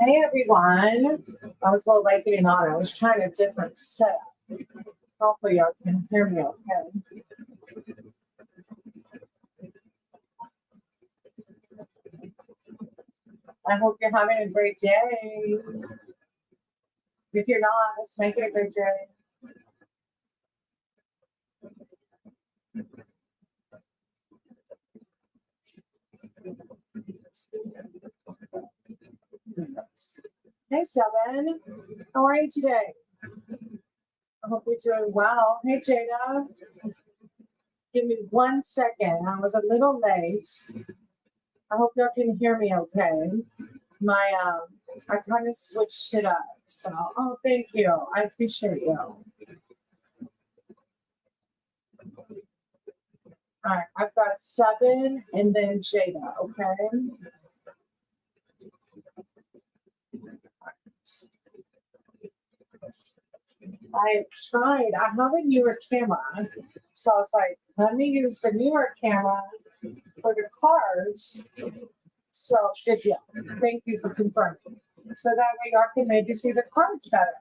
Hey everyone. I was a little late getting on. I was trying a different setup. Hopefully y'all can hear me okay. I hope you're having a great day. If you're not, let's make it a great day. Hey Seven, how are you today? I hope you're doing well. Hey Jada, give me 1 second. I was a little late. I hope y'all can hear me okay. I kind of switched it up. So, oh, thank you. I appreciate you. All right, I've got Seven and then Jada, okay? I have a newer camera. So I was like, let me use the newer camera for the cards. So good deal. Thank you for confirming. So that way y'all can maybe see the cards better.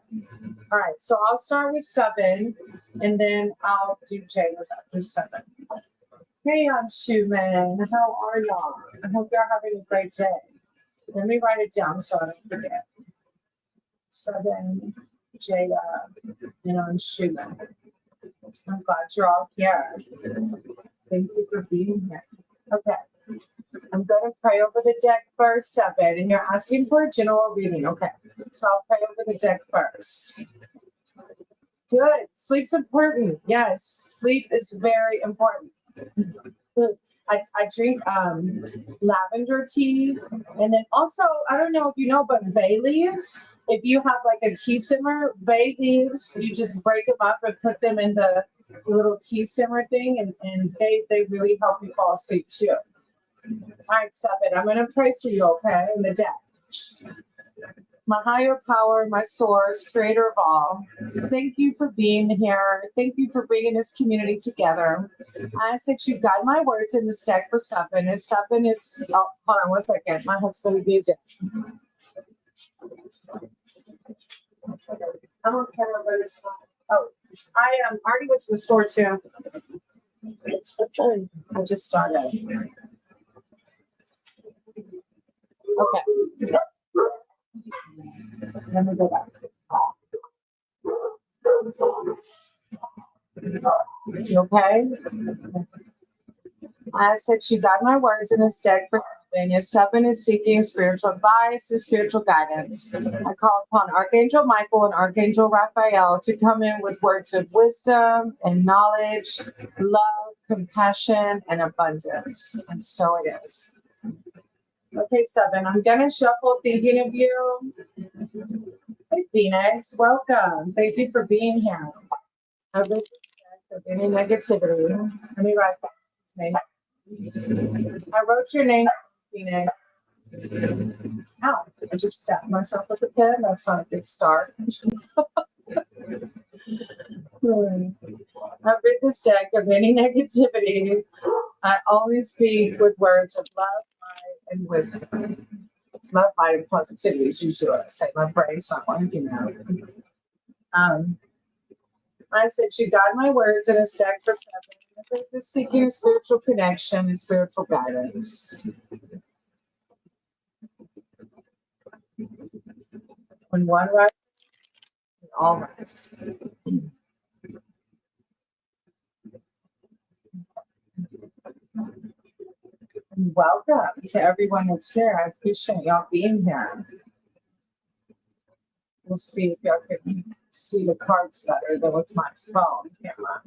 All right, so I'll start with Seven and then I'll do Jada's after Seven. Hey, I'm Schumann. How are y'all? I hope y'all having a great day. Let me write it down so I don't forget. Seven, Jada, and I'm Schumann. I'm glad you're all here. Thank you for being here. Okay. I'm going to pray over the deck first, Seven, and you're asking for a general reading. Okay. So I'll pray over the deck first. Good. Sleep's important. Yes. Sleep is very important. I drink lavender tea, and then also, I don't know if you know, but bay leaves, if you have like a tea simmer, bay leaves, you just break them up and put them in the little tea simmer thing, and they really help you fall asleep too. All right, Seven, I'm going to pray for you, okay, in the deck. My higher power, my source, creator of all, thank you for being here. Thank you for bringing this community together. I ask that you guide my words in this deck for Seven. As Seven is, oh, hold on 1 second. My husband needs it. I'm on camera, but it's not. Oh, I already went to the store too. I just started. Okay. Let me go back. You okay? I said you got my words in this deck for Seven. Yes, Seven is seeking spiritual advice and spiritual guidance. I call upon Archangel Michael and Archangel Raphael to come in with words of wisdom and knowledge, love, compassion, and abundance. And so it is. Okay, Seven, I'm going to shuffle thinking of you. Hey, Phoenix, welcome. Thank you for being here. I read this deck of any negativity. Let me write that name. I wrote your name, Phoenix. Ow, I just stabbed myself with a pen. That's not a good start. I read this deck of any negativity. I always speak with words of love, light, and wisdom. Love, light, and positivity is usually what I say. My brain's not working out. I said, you guide my words in a deck for Seven. I just seeking a spiritual connection and spiritual guidance. When one rises, all rise. And welcome to everyone that's here. I appreciate y'all being here. We'll see if y'all can see the cards better than with my phone camera.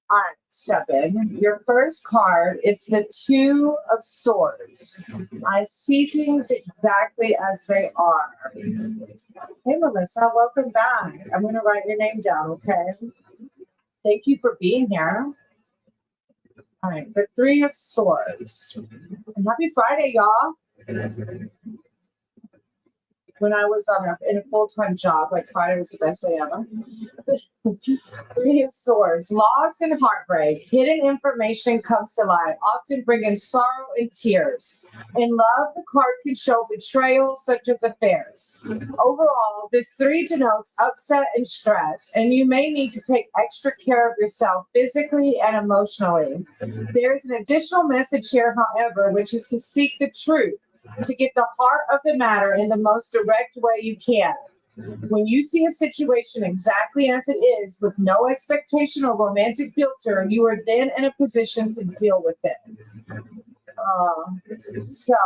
All right, Seven. Your first card is the Two of Swords. I see things exactly as they are. Hey, Melissa, welcome back. I'm going to write your name down, okay? Thank you for being here. All right, the Three of Swords. And happy Friday, y'all. when I was in a full-time job, like Friday was the best day ever. Three of Swords, loss and heartbreak. Hidden information comes to light, often bringing sorrow and tears. In love, the card can show betrayal, such as affairs. Overall, this 3 denotes upset and stress, and you may need to take extra care of yourself physically and emotionally. There is an additional message here, however, which is to seek the truth, to get the heart of the matter in the most direct way you can. When you see a situation exactly as it is, with no expectation or romantic filter, you are then in a position to deal with it. So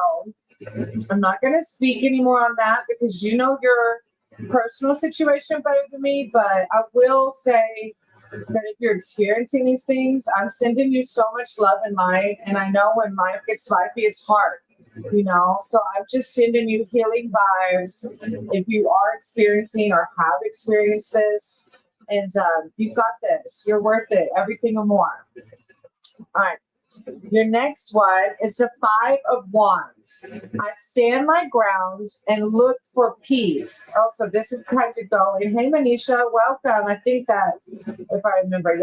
I'm not going to speak anymore on that because you know your personal situation better than me, but I will say that if you're experiencing these things, I'm sending you so much love and light, and I know when life gets lifey, it's hard. So I'm just sending you healing vibes if you are experiencing or have experienced this, and you've got this. You're worth it, everything and more. All right. Your next one is the 5 of Wands. I stand my ground and look for peace. Also, this is kind of going. Hey, Manisha, welcome. I think that, if I remember,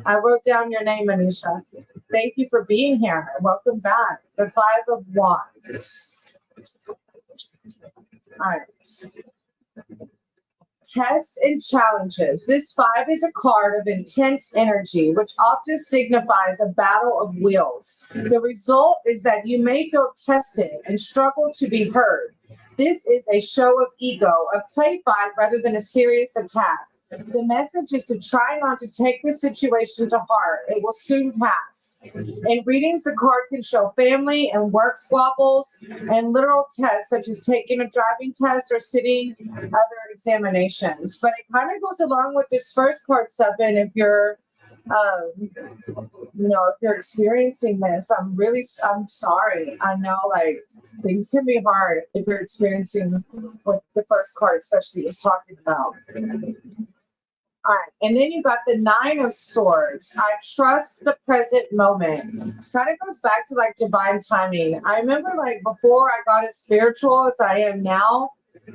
I wrote down your name, Manisha. Thank you for being here. Welcome back. The 5 of Wands. All right. Tests and challenges. This 5 is a card of intense energy, which often signifies a battle of wills. The result is that you may feel tested and struggle to be heard. This is a show of ego, a play fight rather than a serious attack. The message is to try not to take the situation to heart. It will soon pass. In readings, the card can show family and work squabbles and literal tests, such as taking a driving test or sitting other examinations. But it kind of goes along with this first card, Seven. If you're, if you're experiencing this, I'm sorry. I know, things can be hard if you're experiencing what the first card especially is talking about. All right, and then you got the 9 of Swords. I trust the present moment. It kind of goes back to divine timing. I remember before I got as spiritual as I am now,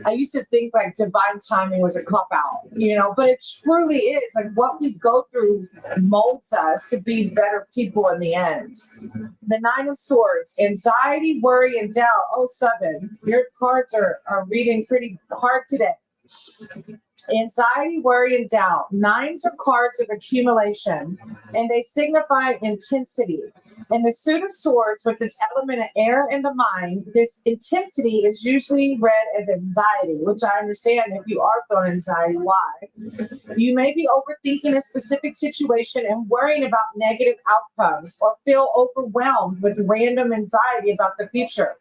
I used to think divine timing was a cop out, but it truly is. What we go through molds us to be better people in the end. The 9 of Swords, anxiety, worry, and doubt. Oh, 7. Your cards are reading pretty hard today. Anxiety, worry, and doubt. 9s are cards of accumulation, and they signify intensity. In the Suit of Swords, with its element of air in the mind, this intensity is usually read as anxiety, which I understand if you are feeling anxiety, why. You may be overthinking a specific situation and worrying about negative outcomes, or feel overwhelmed with random anxiety about the future.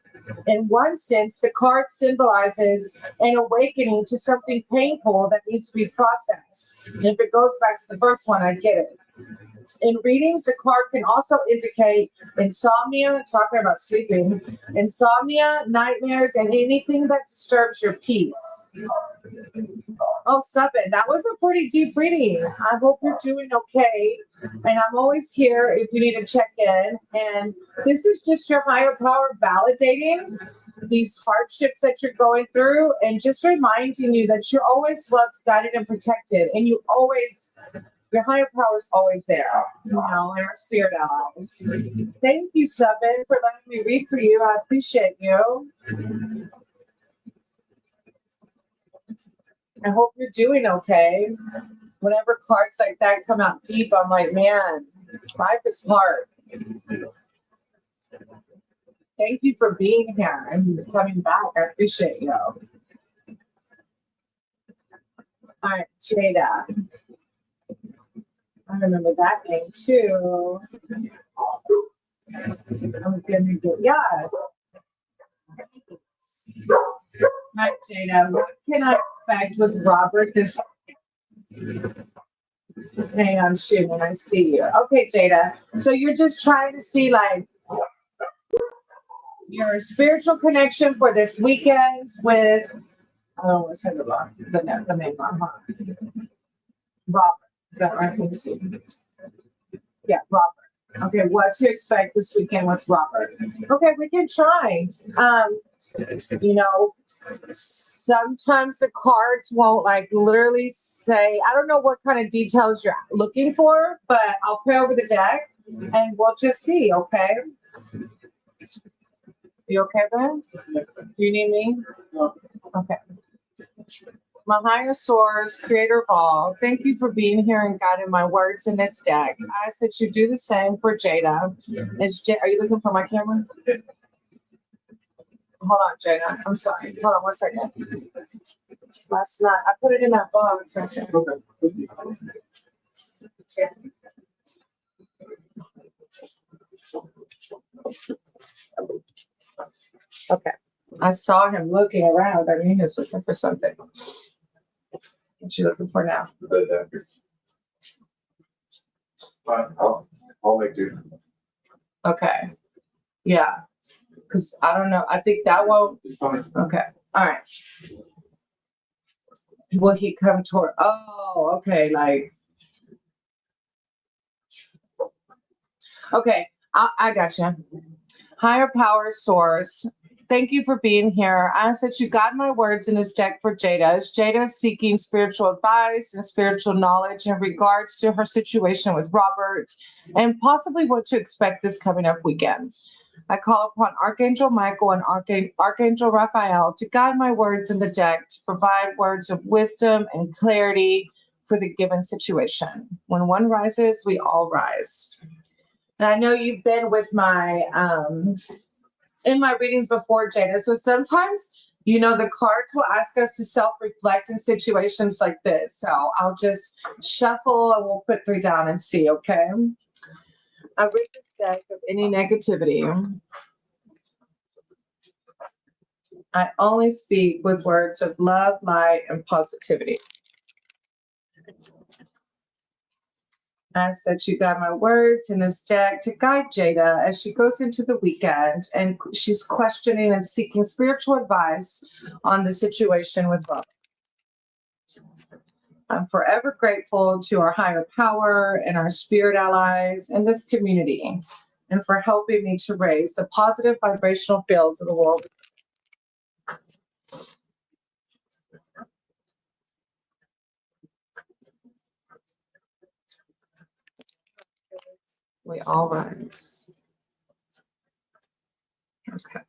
In one sense, the card symbolizes an awakening to something painful that needs to be processed. And if it goes back to the first one, I get it. In readings, the card can also indicate insomnia, talking about sleeping, insomnia, nightmares, and anything that disturbs your peace. Oh, 7. That was a pretty deep reading. I hope you're doing okay. And I'm always here if you need to check in. And this is just your higher power validating these hardships that you're going through and just reminding you that you're always loved, guided, and protected. And your higher power is always there, and our spirit allies. Thank you, 7, for letting me read for you. I appreciate you. I hope you're doing okay. Whenever cards like that come out deep, I'm like, man, life is hard. Thank you for being here and coming back. I appreciate you. All right, Jada. I remember that name too. I'm gonna get Right, Jada. What can I expect with Robert this? Hang on, shoot, when I see you. Okay, Jada. So you're just trying to see your spiritual connection for this weekend with. I don't want to say the name wrong. Robert. Is that right? Let me see. Yeah, Robert. Okay, what to expect this weekend with Robert. Okay, we can try. You know, sometimes the cards won't like literally say, I don't know what kind of details you're looking for, but I'll pray over the deck and we'll just see, okay? You okay, Ben? Do you need me? Okay. My higher source, creator of all, thank you for being here and guiding my words in this deck. I ask that you do the same for Jada. Are you looking for my camera? Hold on, Jada. I'm sorry. Hold on 1 second. Last night, I put it in that box. Okay. Yeah. Okay. I saw him looking around. I mean, he was looking for something. What you looking for now? I'll make do. Okay. Yeah. Because I don't know. I think that one. Okay. All right. Will he come toward? Oh, okay. Like. Okay. I got you. Higher power source. Thank you for being here. I ask that you guide my words in this deck for Jada. As Jada is seeking spiritual advice and spiritual knowledge in regards to her situation with Robert and possibly what to expect this coming up weekend. I call upon Archangel Michael and Archangel Raphael to guide my words in the deck to provide words of wisdom and clarity for the given situation. When one rises, we all rise. And I know you've been with my in my readings before, Jada. So sometimes, you know, the cards will ask us to self-reflect in situations like this. So I'll just shuffle and we'll put 3 down and see, okay? I rid this deck of any negativity. I only speak with words of love, light, and positivity. Ask that you guide my words in this deck to guide Jada as she goes into the weekend and she's questioning and seeking spiritual advice on the situation with Robert. I'm forever grateful to our higher power and our spirit allies in this community and for helping me to raise the positive vibrational fields of the world. We all rise. Okay.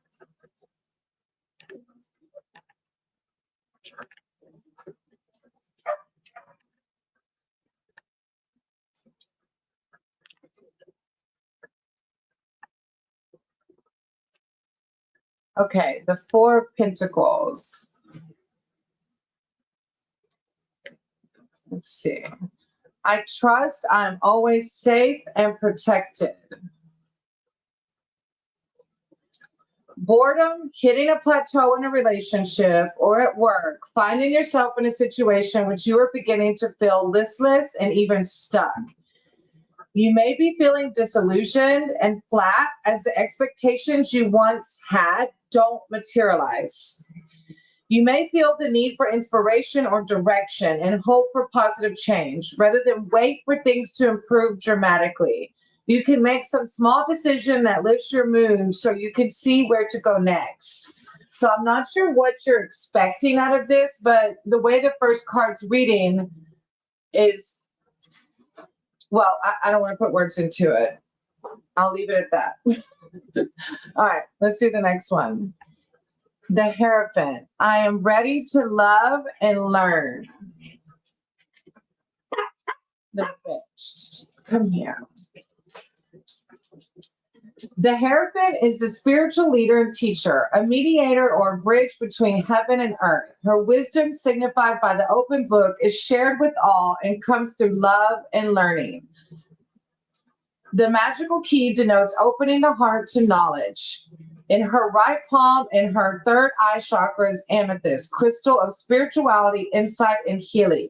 Okay, the 4 of Pentacles. Let's see. I trust I'm always safe and protected. Boredom, hitting a plateau in a relationship or at work, finding yourself in a situation which you are beginning to feel listless and even stuck. You may be feeling disillusioned and flat as the expectations you once had don't materialize. You may feel the need for inspiration or direction and hope for positive change rather than wait for things to improve dramatically. You can make some small decision that lifts your mood so you can see where to go next. So I'm not sure what you're expecting out of this, but the way the first card's reading is, well, I don't want to put words into it. I'll leave it at that. All right, let's see the next one. The Hierophant. I am ready to love and learn. The Witch. Come here. The Hierophant is the spiritual leader and teacher, a mediator or a bridge between heaven and earth. Her wisdom, signified by the open book, is shared with all and comes through love and learning. The magical key denotes opening the heart to knowledge. In her right palm and her third eye chakra is amethyst, crystal of spirituality, insight, and healing.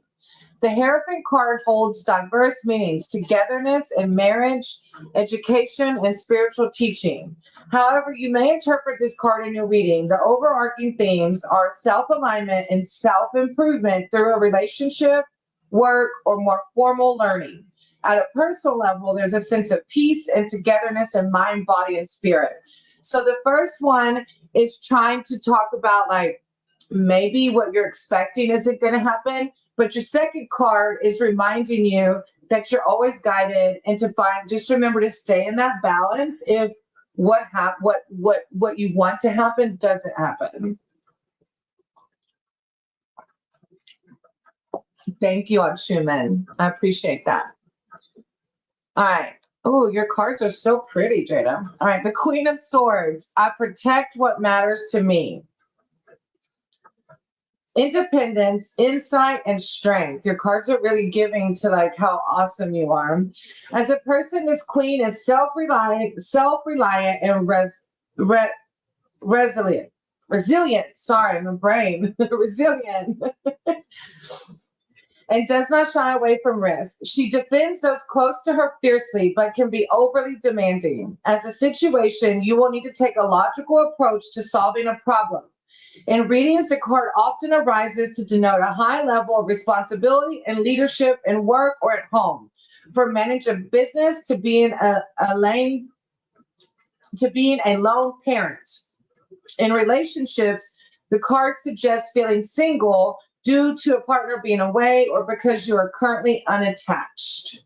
The Hierophant card holds diverse meanings: togetherness and marriage, education, and spiritual teaching. However, you may interpret this card in your reading. The overarching themes are self-alignment and self-improvement through a relationship, work, or more formal learning. At a personal level, there's a sense of peace and togetherness in mind, body, and spirit. So the first one is trying to talk about like maybe what you're expecting isn't going to happen, but your second card is reminding you that you're always guided and to find, just remember to stay in that balance if what you want to happen doesn't happen. Thank you, Aunt Schumann. I appreciate that. All right. Oh, your cards are so pretty, Jada. All right. The Queen of Swords. I protect what matters to me. Independence, insight, and strength. Your cards are really giving to like how awesome you are. As a person, this queen is self-reliant, and resilient. Resilient. Sorry, my brain. Resilient. And does not shy away from risk. She defends those close to her fiercely, but can be overly demanding. As a situation, you will need to take a logical approach to solving a problem. In readings, the card often arises to denote a high level of responsibility and leadership in work or at home. From managing business to being a lone parent. In relationships, the card suggests feeling single due to a partner being away or because you are currently unattached.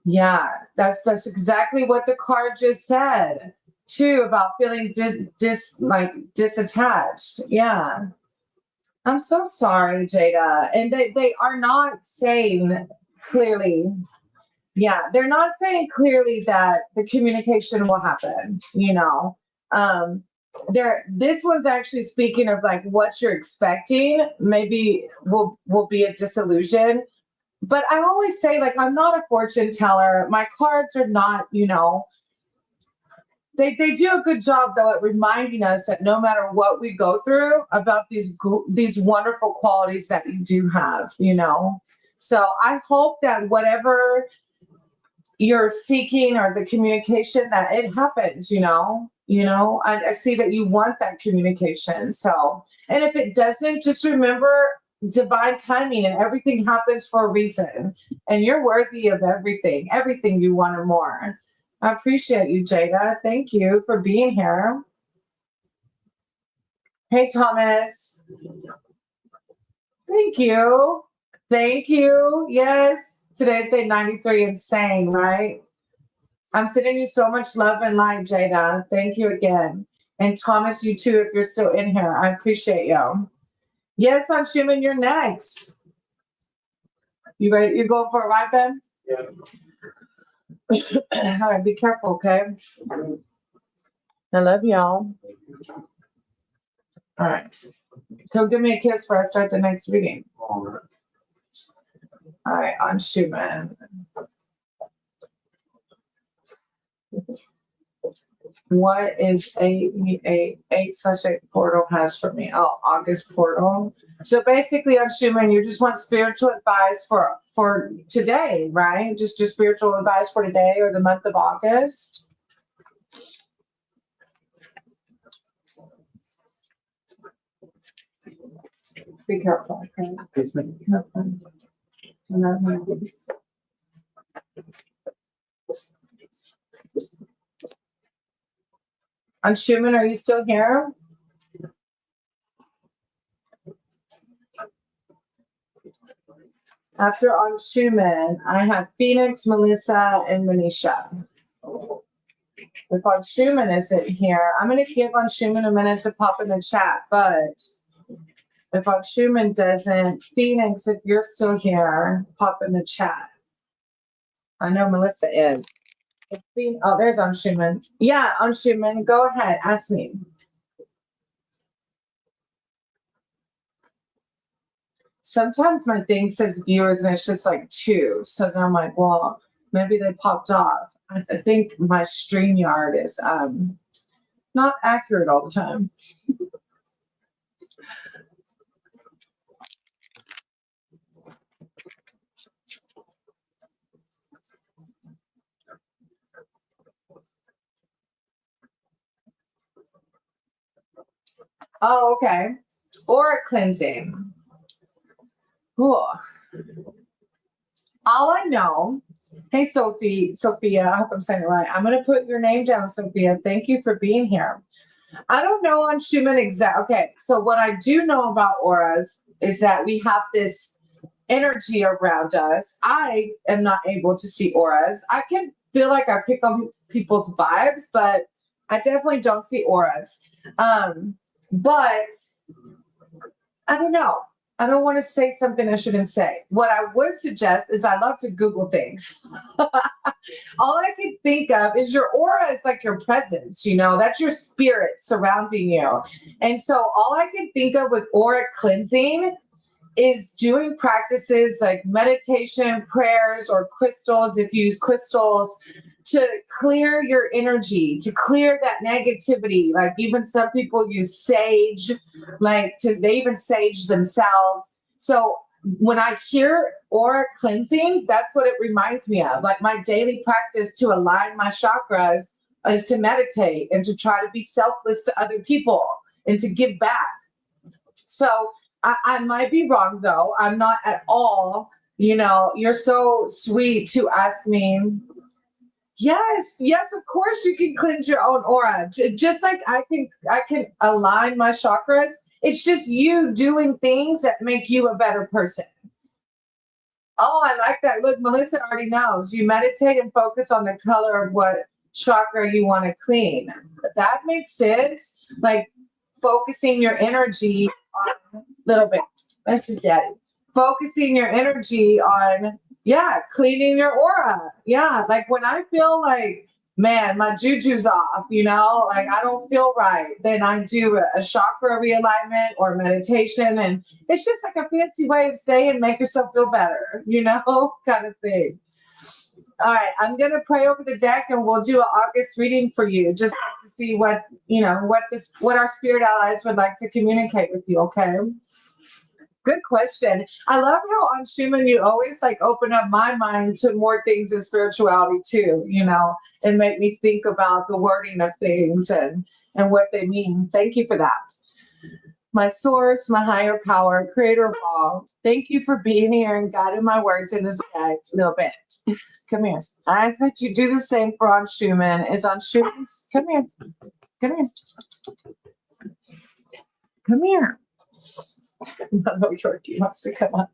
Yeah, that's exactly what the card just said too, about feeling disattached. Yeah. I'm so sorry, Jada. And they are not saying clearly. Yeah, they're not saying clearly that the communication will happen, you know. This one's actually speaking of like what you're expecting maybe will be a disillusion. But I always say, like, I'm not a fortune teller. My cards are not, you know, they do a good job though at reminding us that no matter what we go through, about these wonderful qualities that you do have, you know. So I hope that whatever you're seeking or the communication, that it happens, you know. I see that you want that communication. So, and if it doesn't, just remember divine timing, and everything happens for a reason, and you're worthy of everything you want and more. I appreciate you, Jada. Thank you for being here. Hey, Thomas. Thank you. Yes. Today's day 93. Insane, right? I'm sending you so much love and light, Jada. Thank you again. And Thomas, you too, if you're still in here. I appreciate you. Yes, Aunt Schumann, you're next. You ready? You're going for a ride, Ben? Yeah. All right, be careful, okay? I love y'all. All right. Come give me a kiss before I start the next reading. All right, Aunt Schumann. What is 8/8 portal has for me? Oh, August portal. So basically, on Schumann, you just want spiritual advice for today, right? Just spiritual advice for today or the month of August. Be careful, okay? Please be careful. On Schumann, are you still here? After on Schumann, I have Phoenix, Melissa, and Manisha. If on Schumann isn't here, I'm going to give on Schumann a minute to pop in the chat. But if on Schumann doesn't, Phoenix, if you're still here, pop in the chat. I know Melissa is. Oh, there's on Schumann. Yeah, on Schumann, go ahead, ask me. Sometimes my thing says viewers and it's just like 2. So then I'm like, well, maybe they popped off. I think my StreamYard is not accurate all the time. Oh, okay. Aura cleansing. Cool. All I know Hey, Sophia, I hope I'm saying it right. I'm going to put your name down, Sophia. Thank you for being here. I don't know on Schumann Okay, so what I do know about auras is that we have this energy around us. I am not able to see auras. I can feel like I pick on people's vibes, but I definitely don't see auras. But I don't know. I don't want to say something I shouldn't say. What I would suggest is I love to Google things. All I can think of is your aura is like your presence, that's your spirit surrounding you. And so all I can think of with aura cleansing is doing practices like meditation, prayers, or crystals, if you use crystals, to clear your energy, to clear that negativity. Like even some people use sage, they even sage themselves. So when I hear aura cleansing, that's what it reminds me of. Like my daily practice to align my chakras is to meditate and to try to be selfless to other people and to give back. So I might be wrong though. I'm not at all, you're so sweet to ask me. Yes, of course you can cleanse your own aura. Just like I can align my chakras. It's just you doing things that make you a better person. Oh, I like that. Look, Melissa already knows. You meditate and focus on the color of what chakra you want to clean. That makes sense. Like focusing your energy on a little bit. That's just daddy. Focusing your energy on, cleaning your aura. Yeah, like when I feel like, man, my juju's off, like I don't feel right, then I do a chakra realignment or meditation. And it's just like a fancy way of saying make yourself feel better, kind of thing. All right, I'm going to pray over the deck and we'll do an August reading for you just to see what our spirit allies would like to communicate with you, okay? Good question. I love how on Schumann you always like open up my mind to more things in spirituality too, and make me think about the wording of things and what they mean. Thank you for that. My source, my higher power, creator of all. Thank you for being here and guiding my words in this deck a little bit. Come here. I ask that you do the same for on Schumann. Is on Schumann's. Come here. Come here. Come here. No, Yorkie wants to come on.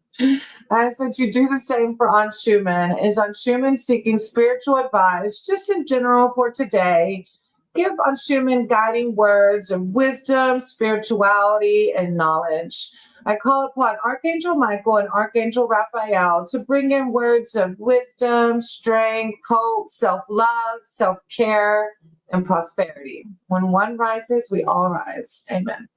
I ask that you do the same for on Schumann. Is on Schumann seeking spiritual advice, just in general for today? Give on Schumann guiding words of wisdom, spirituality, and knowledge. I call upon Archangel Michael and Archangel Raphael to bring in words of wisdom, strength, hope, self-love, self-care, and prosperity. When one rises, we all rise. Amen.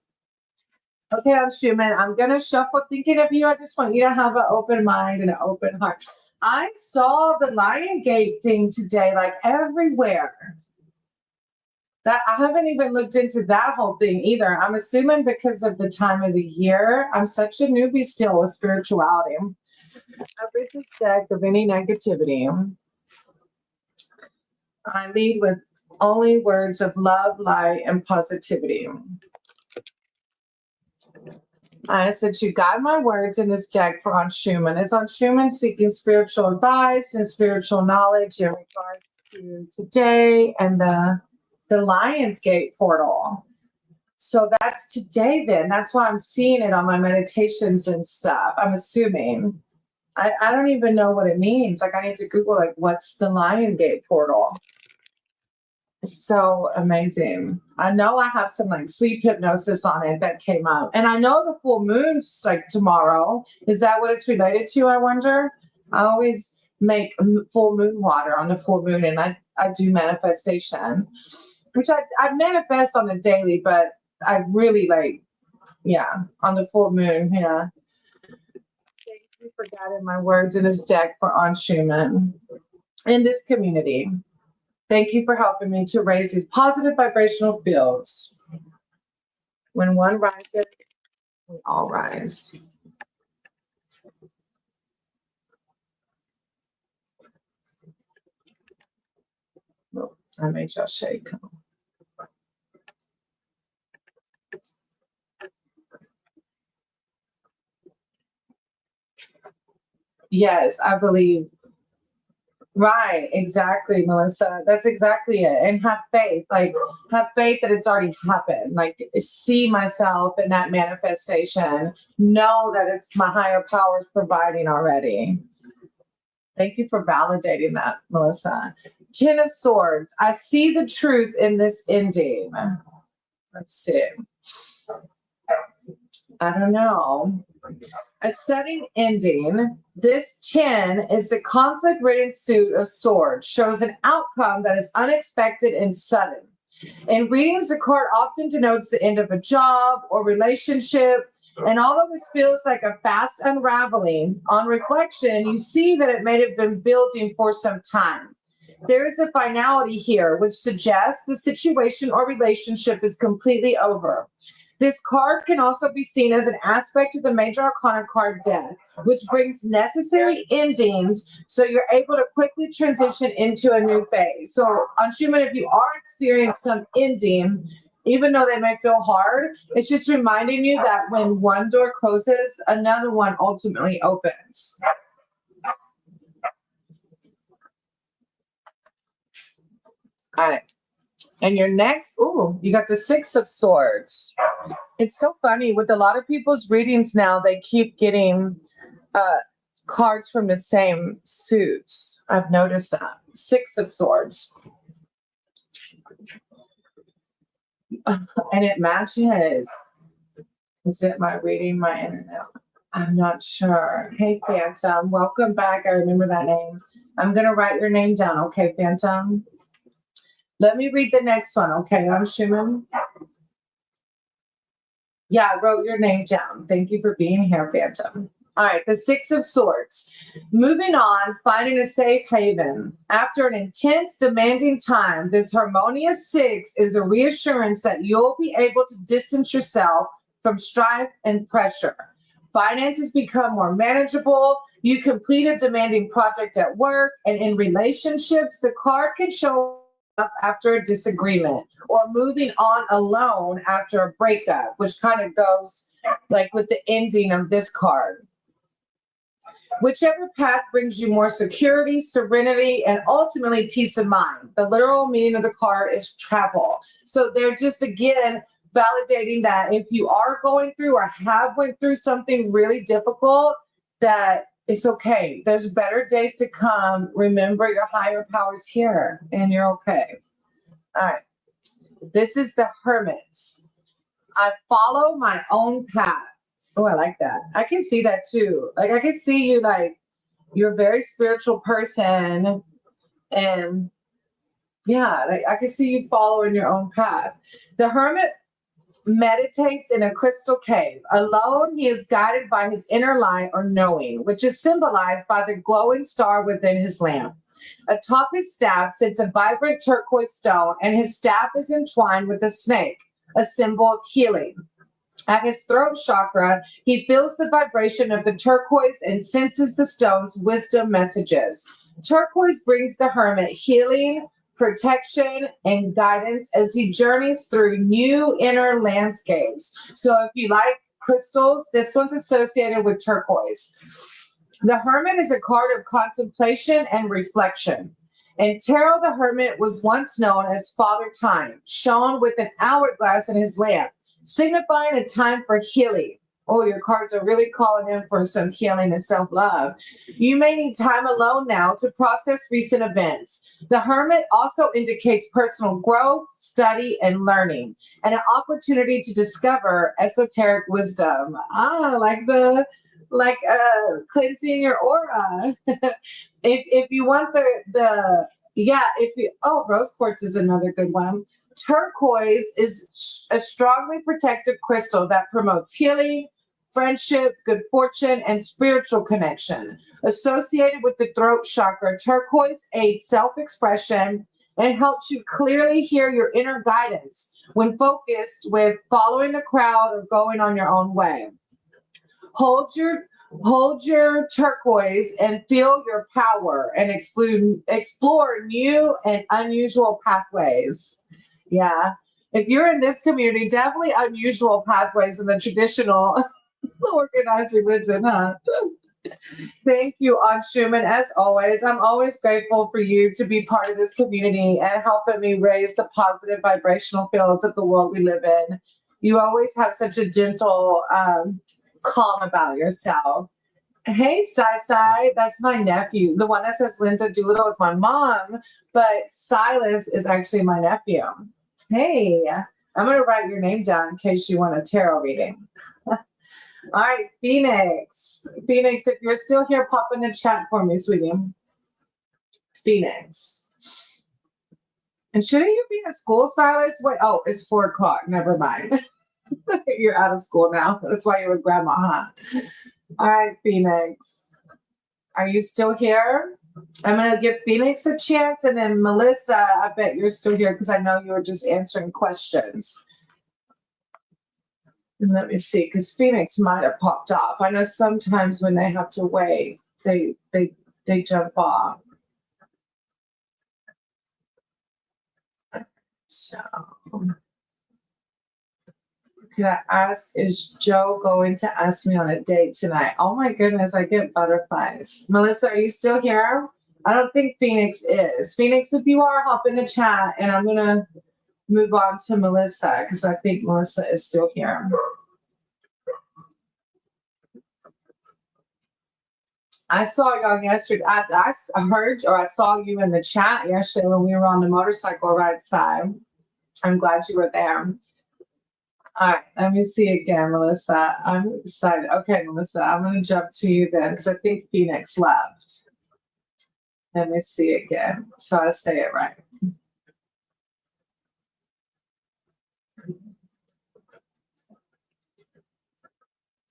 Okay, on Schumann, I'm going to shuffle thinking of you. I just want you to have an open mind and an open heart. I saw the Lion Gate thing today, like everywhere. That I haven't even looked into that whole thing either. I'm assuming because of the time of the year. I'm such a newbie still with spirituality. I rid this deck of any negativity. I lead with only words of love, light, and positivity. I ask that you guide my words in this deck for on Schumann. Is on Schumann seeking spiritual advice and spiritual knowledge in regard to today and the Lionsgate portal. So that's today then. That's why I'm seeing it on my meditations and stuff. I'm assuming. I don't even know what it means. Like I need to Google like what's the Lionsgate portal. It's so amazing. I know I have some like sleep hypnosis on it that came up. And I know the full moon's like tomorrow. Is that what it's related to, I wonder? I always make full moon water on the full moon and I do manifestation. Which I manifest on a daily, but I really on the full moon, yeah. Thank you for guiding my words in this deck for on Schumann in this community. Thank you for helping me to raise these positive vibrational fields. When one rises, we all rise. Oh, I made y'all shake. Yes, I believe Right, exactly, Melissa. That's exactly it. And have faith. Like, have faith that it's already happened. Like, see myself in that manifestation. Know that it's my higher powers providing already. Thank you for validating that, Melissa. Ten of Swords. I see the truth in this ending. Let's see. I don't know. A setting ending. This 10 is the conflict ridden suit of swords, shows an outcome that is unexpected and sudden. In readings, the card often denotes the end of a job or relationship. And although this feels like a fast unraveling, on reflection, you see that it may have been building for some time. There is a finality here, which suggests the situation or relationship is completely over. This card can also be seen as an aspect of the major arcana card Death, which brings necessary endings so you're able to quickly transition into a new phase. So, Anshuman, if you are experiencing some ending, even though they may feel hard, it's just reminding you that when one door closes, another one ultimately opens. All right. And your next, you got the Six of Swords. It's so funny with a lot of people's readings now, they keep getting cards from the same suits. I've noticed that. Six of Swords. And it matches. Is it my reading, my internet? I'm not sure. Hey, Phantom, welcome back. I remember that name. I'm going to write your name down, okay, Phantom? Let me read the next one, okay, Anshuman? Yeah, I wrote your name down. Thank you for being here, Phantom. All right, the Six of Swords. Moving on, finding a safe haven. After an intense, demanding time, this harmonious six is a reassurance that you'll be able to distance yourself from strife and pressure. Finances become more manageable. You complete a demanding project at work, and in relationships, the card can show up after a disagreement or moving on alone after a breakup, which kind of goes like with the ending of this card. Whichever path brings you more security, serenity, and ultimately peace of mind. The literal meaning of the card is travel. So they're just, again, validating that if you are going through or have went through something really difficult, that it's okay. There's better days to come. Remember your higher powers here, and you're okay. All right. This is the Hermit. I follow my own path. Oh, I like that. I can see that too. Like, I can see you, like, you're a very spiritual person. And yeah, like, I can see you following your own path. The Hermit meditates in a crystal cave. Alone, he is guided by his inner light or knowing, which is symbolized by the glowing star within his lamp. Atop his staff sits a vibrant turquoise stone, and his staff is entwined with a snake, a symbol of healing. At his throat chakra, he feels the vibration of the turquoise and senses the stone's wisdom messages. Turquoise brings the hermit healing, protection, and guidance as he journeys through new inner landscapes. So if you like crystals, this one's associated with turquoise. The Hermit is a card of contemplation and reflection. In tarot, the Hermit was once known as Father Time, shown with an hourglass in his lamp, signifying a time for healing. Oh, your cards are really calling in for some healing and self-love. You may need time alone now to process recent events. The Hermit also indicates personal growth, study, and learning, and an opportunity to discover esoteric wisdom. Like cleansing your aura. if you want rose quartz is another good one. Turquoise is a strongly protective crystal that promotes healing, friendship, good fortune, and spiritual connection. Associated with the throat chakra, turquoise aids self-expression and helps you clearly hear your inner guidance when focused with following the crowd or going on your own way. Hold your turquoise and feel your power and explore new and unusual pathways. Yeah. If you're in this community, definitely unusual pathways in the traditional organized religion, huh? Thank you, Aunt Schumann. As always, I'm always grateful for you to be part of this community and helping me raise the positive vibrational fields of the world we live in. You always have such a gentle calm about yourself. Hey, Sai, that's my nephew. The one that says Linda Doolittle is my mom, but Silas is actually my nephew. Hey, I'm going to write your name down in case you want a tarot reading. All right, Phoenix. Phoenix, if you're still here, pop in the chat for me, sweetie. Phoenix. And shouldn't you be in school, Silas? Wait, oh, it's 4 o'clock. Never mind. You're out of school now. That's why you're with grandma, huh? All right, Phoenix. Are you still here? I'm going to give Phoenix a chance, and then Melissa, I bet you're still here because I know you were just answering questions. And let me see, because Phoenix might have popped off. I know sometimes when they have to wait, they jump off. So, can I ask, is Joe going to ask me on a date tonight? Oh my goodness, I get butterflies. Melissa, are you still here? I don't think Phoenix is. Phoenix, if you are, hop in the chat, and I'm going to move on to Melissa because I think Melissa is still here. I saw y'all yesterday. I heard or I saw you in the chat yesterday when we were on the motorcycle ride side. I'm glad you were there. All right, let me see again, Melissa. I'm excited. Okay, Melissa, I'm going to jump to you then because I think Phoenix left. Let me see again so I say it right.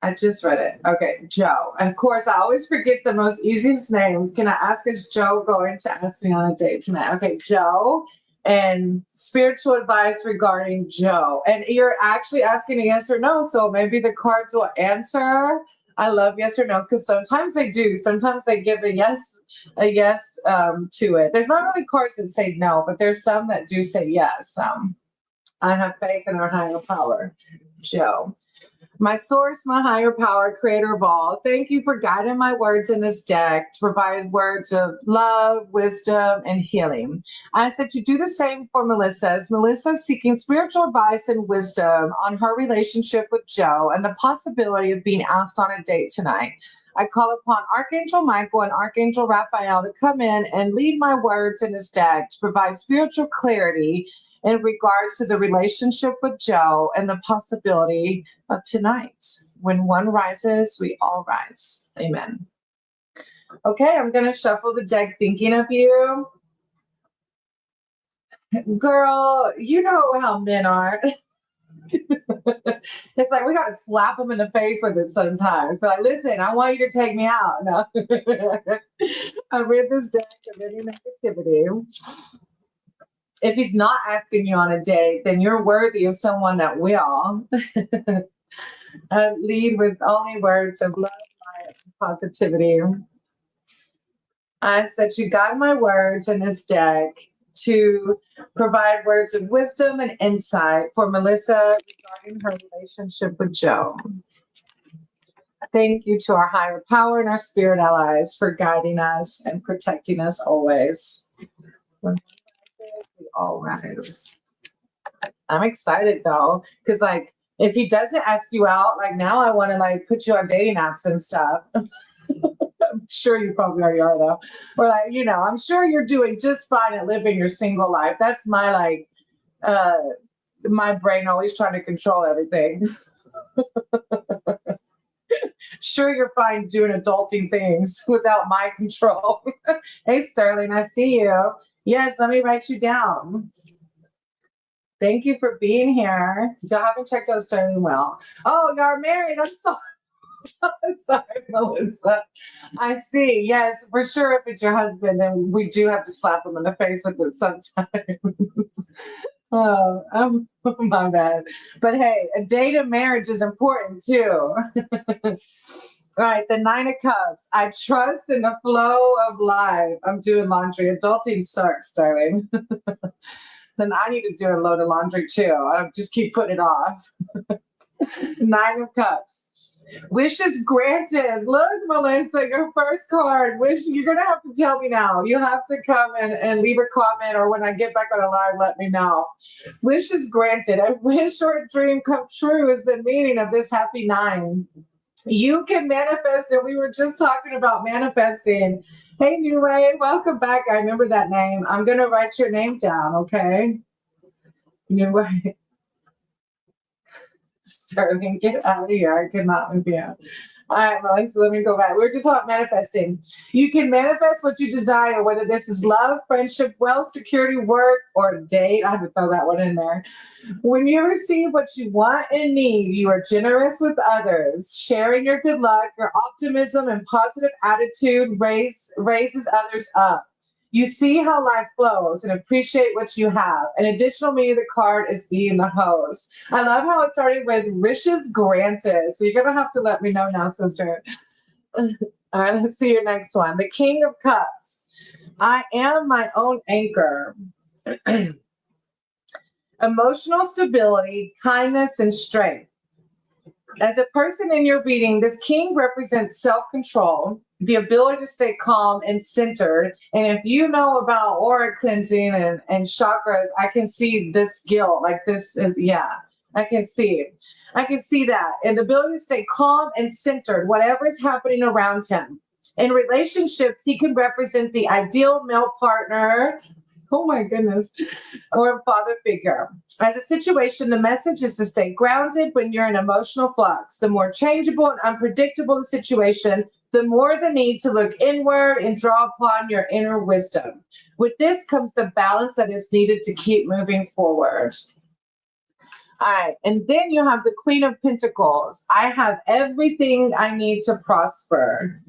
I just read it. Okay, Joe. Of course, I always forget the most easiest names. Can I ask, is Joe going to ask me on a date tonight? Okay, Joe. And spiritual advice regarding Joe. And you're actually asking a yes or no, so maybe the cards will answer. I love yes or no's because sometimes they do. Sometimes they give a yes to it. There's not really cards that say no, but there's some that do say yes. I have faith in our higher power, Joe. My source, my higher power, creator of all, thank you for guiding my words in this deck to provide words of love, wisdom, and healing. I ask that you do the same for Melissa, as Melissa is seeking spiritual advice and wisdom on her relationship with Joe and the possibility of being asked on a date tonight. I call upon Archangel Michael and Archangel Raphael to come in and lead my words in this deck to provide spiritual clarity in regards to the relationship with Joe and the possibility of tonight. When one rises, we all rise. Amen. Okay, I'm going to shuffle the deck thinking of you. Girl, you know how men are. It's like we got to slap them in the face with it sometimes. But like, listen, I want you to take me out. No. I read this deck of any negativity. If he's not asking you on a date, then you're worthy of someone that will. Lead with only words of love, light, and positivity. I ask that you guide my words in this deck to provide words of wisdom and insight for Melissa regarding her relationship with Joe. Thank you to our higher power and our spirit allies for guiding us and protecting us always. All rise. I'm excited though, because like if he doesn't ask you out, like now I want to like put you on dating apps and stuff. I'm sure you probably already are though. Or like, you know, I'm sure you're doing just fine at living your single life. That's my like my brain always trying to control everything. Sure, you're fine doing adulting things without my control. Hey, Sterling, I see you. Yes, let me write you down. Thank you for being here. If y'all haven't checked out Sterling, well. Oh, y'all married. I'm sorry. Sorry, Melissa. I see. Yes, for sure. If it's your husband, then we do have to slap him in the face with it sometimes. Oh, my bad. But hey, a date of marriage is important too. All right, the 9 of Cups. I trust in the flow of life. I'm doing laundry. Adulting sucks, darling. Then I need to do a load of laundry too. I just keep putting it off. 9 of Cups. Wishes granted. Look, Melissa, your first card. You're going to have to tell me now. You have to come and leave a comment, or when I get back on the live, let me know. Wishes granted. A wish or a dream come true is the meaning of this happy 9. You can manifest, and we were just talking about manifesting. Hey, New Ray, welcome back. I remember that name. I'm going to write your name down, okay? New Ray. Sterling, get out of here. I cannot with you. All right, Melissa, let me go back. We were just talking manifesting. You can manifest what you desire, whether this is love, friendship, wealth, security, work, or date. I have to throw that one in there. When you receive what you want and need, you are generous with others. Sharing your good luck, your optimism, and positive attitude raises others up. You see how life flows and appreciate what you have. An additional meaning of the card is being the host. I love how it started with wishes granted. So you're going to have to let me know now, sister. All right, let's see your next one. The King of Cups. I am my own anchor. Emotional stability, kindness, and strength. As a person in your reading, this king represents self-control, the ability to stay calm and centered. And if you know about aura cleansing and chakras, I can see this skill. Like this is, yeah, I can see it. I can see that. And the ability to stay calm and centered, whatever is happening around him. In relationships, he can represent the ideal male partner. Oh my goodness. Or a father figure. As a situation, the message is to stay grounded when you're in emotional flux. The more changeable and unpredictable the situation, the more the need to look inward and draw upon your inner wisdom. With this comes the balance that is needed to keep moving forward. All right. And then you have the Queen of Pentacles. I have everything I need to prosper.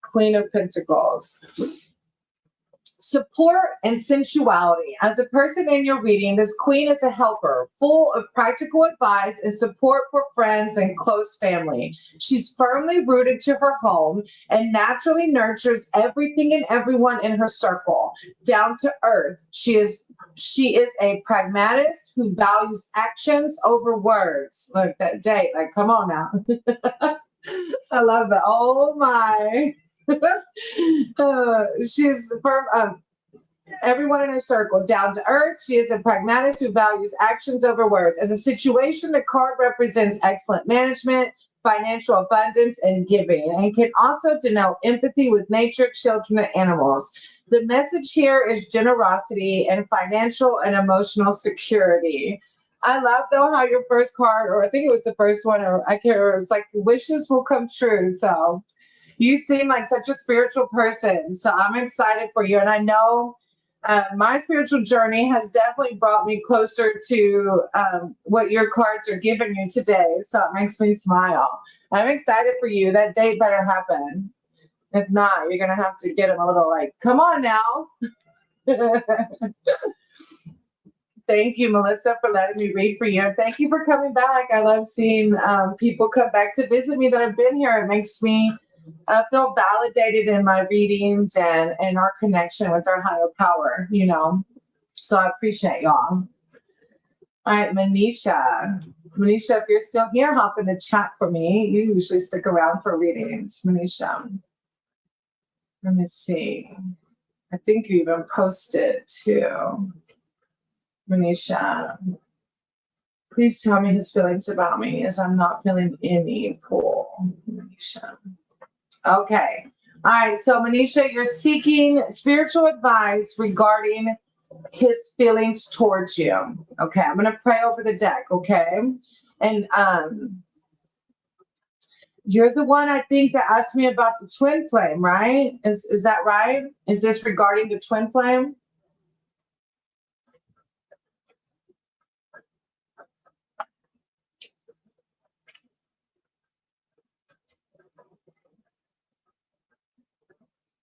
Queen of Pentacles. Support and sensuality. As a person in your reading, this queen is a helper, full of practical advice and support for friends and close family. She's firmly rooted to her home and naturally nurtures everything and everyone in her circle. Down to earth, she is a pragmatist who values actions over words. Look, that date, like, come on now. I love that. Oh my. She's firm. Everyone in her circle, down to earth. She is a pragmatist who values actions over words. As a situation, the card represents excellent management, financial abundance, and giving, and can also denote empathy with nature, children, and animals. The message here is generosity and financial and emotional security. I love, though, how your first card, or I think it was the first one, or I can't remember, it's like wishes will come true. So you seem like such a spiritual person. So I'm excited for you. And I know my spiritual journey has definitely brought me closer to what your cards are giving you today. So it makes me smile. I'm excited for you. That date better happen. If not, you're going to have to get him a little like, come on now. Thank you, Melissa, for letting me read for you. And thank you for coming back. I love seeing people come back to visit me that have been here. It makes me feel validated in my readings and our connection with our higher power, you know. So I appreciate y'all. All right, Manisha. Manisha, if you're still here, hop in the chat for me. You usually stick around for readings, Manisha. Let me see. I think you even posted too. Manisha, please tell me his feelings about me, as I'm not feeling any pull. Manisha. Okay. All right. So, Manisha, you're seeking spiritual advice regarding his feelings towards you. Okay. I'm going to pray over the deck. Okay. And you're the one, I think, that asked me about the twin flame, right? Is that right? Is this regarding the twin flame?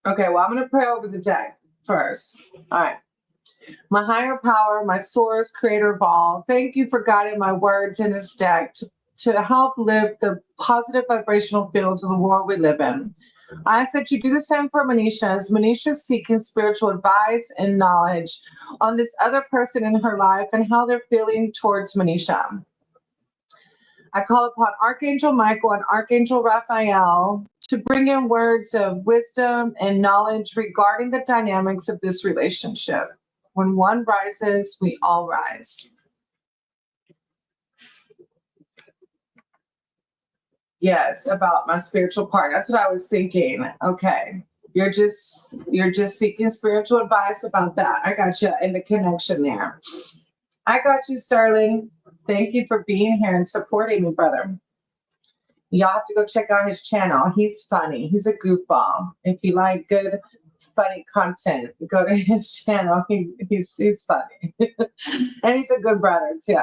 Okay, well, I'm going to pray over the deck first. All right. My higher power, my source, creator of all, thank you for guiding my words in this deck to help live the positive vibrational fields of the world we live in. I ask that you do the same for Manisha, as Manisha is seeking spiritual advice and knowledge on this other person in her life and how they're feeling towards Manisha. I call upon Archangel Michael and Archangel Raphael to bring in words of wisdom and knowledge regarding the dynamics of this relationship. When one rises, we all rise. Yes, about my spiritual part. That's what I was thinking. Okay. You're just seeking spiritual advice about that. I got you in the connection there. I got you, Sterling. Thank you for being here and supporting me, brother. Y'all have to go check out his channel. He's funny. He's a goofball. If you like good, funny content, go to his channel. He's funny. And he's a good brother, too.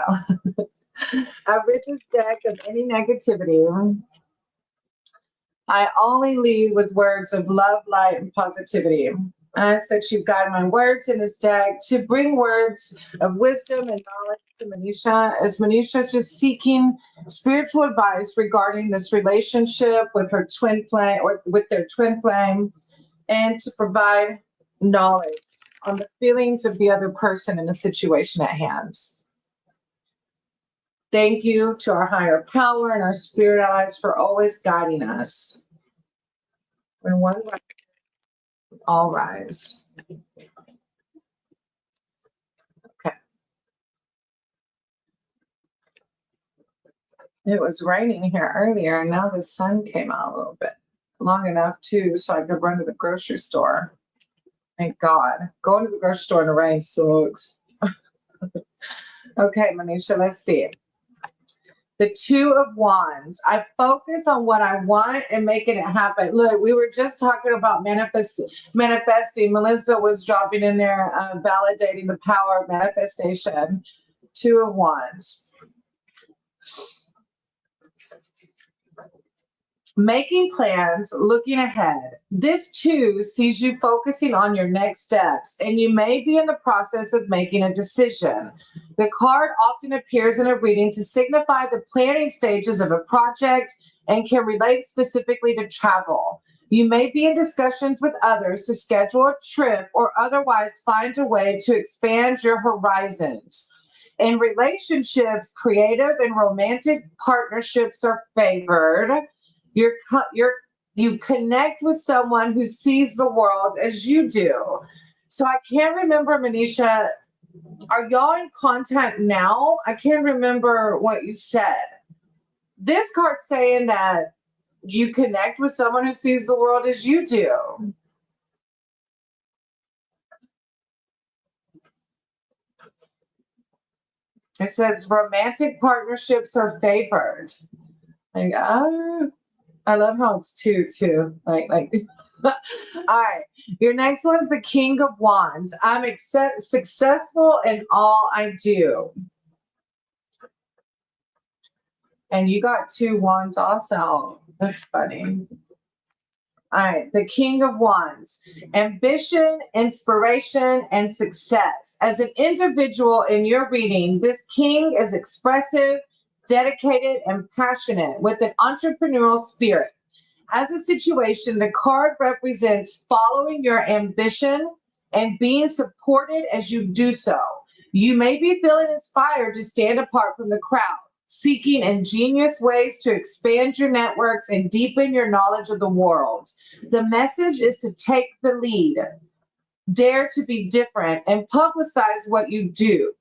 I rid this deck of any negativity. I only lead with words of love, light, and positivity. I ask that you guide my words in this deck to bring words of wisdom and knowledge to Manisha, as Manisha is just seeking spiritual advice regarding this relationship with her twin flame, or with their twin flame, and to provide knowledge on the feelings of the other person in the situation at hand. Thank you to our higher power and our spirit allies for always guiding us. When one rises, all rise. Okay. It was raining here earlier, and now the sun came out a little bit. Long enough, too, so I could run to the grocery store. Thank God. Going to the grocery store in the rain sucks. Okay, Manisha, let's see. The Two of Wands. I focus on what I want and making it happen. Look, we were just talking about manifesting. Melissa was dropping in there, validating the power of manifestation. Two of Wands. Making plans, looking ahead. This too sees you focusing on your next steps, and you may be in the process of making a decision. The card often appears in a reading to signify the planning stages of a project and can relate specifically to travel. You may be in discussions with others to schedule a trip or otherwise find a way to expand your horizons. In relationships, creative and romantic partnerships are favored. You connect with someone who sees the world as you do. So I can't remember, Manisha, are y'all in contact now? I can't remember what you said. This card's saying that you connect with someone who sees the world as you do. It says romantic partnerships are favored. Like, I love how it's two too. Like. All right. Your next one's the King of Wands. I'm successful in all I do. And you got two wands also. That's funny. All right. The King of Wands. Ambition, inspiration, and success. As an individual in your reading, this king is expressive, dedicated, and passionate with an entrepreneurial spirit. As a situation, the card represents following your ambition and being supported as you do so. You may be feeling inspired to stand apart from the crowd, seeking ingenious ways to expand your networks and deepen your knowledge of the world. The message is to take the lead, dare to be different, and publicize what you do.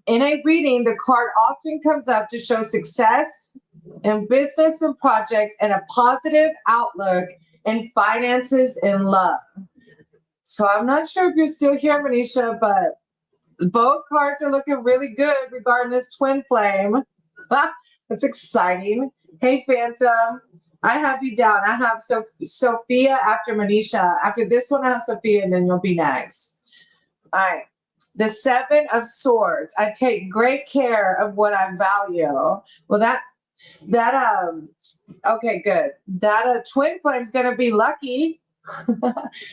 In a reading, the card often comes up to show success in business and projects and a positive outlook in finances and love. So I'm not sure if you're still here, Manisha, but both cards are looking really good regarding this twin flame. That's exciting. Hey, Phantom. I have you down. I have Sophia after Manisha. After this one, I have Sophia, and then you'll be next. All right. The Seven of Swords. I take great care of what I value. Well, okay, good. That twin flame's going to be lucky.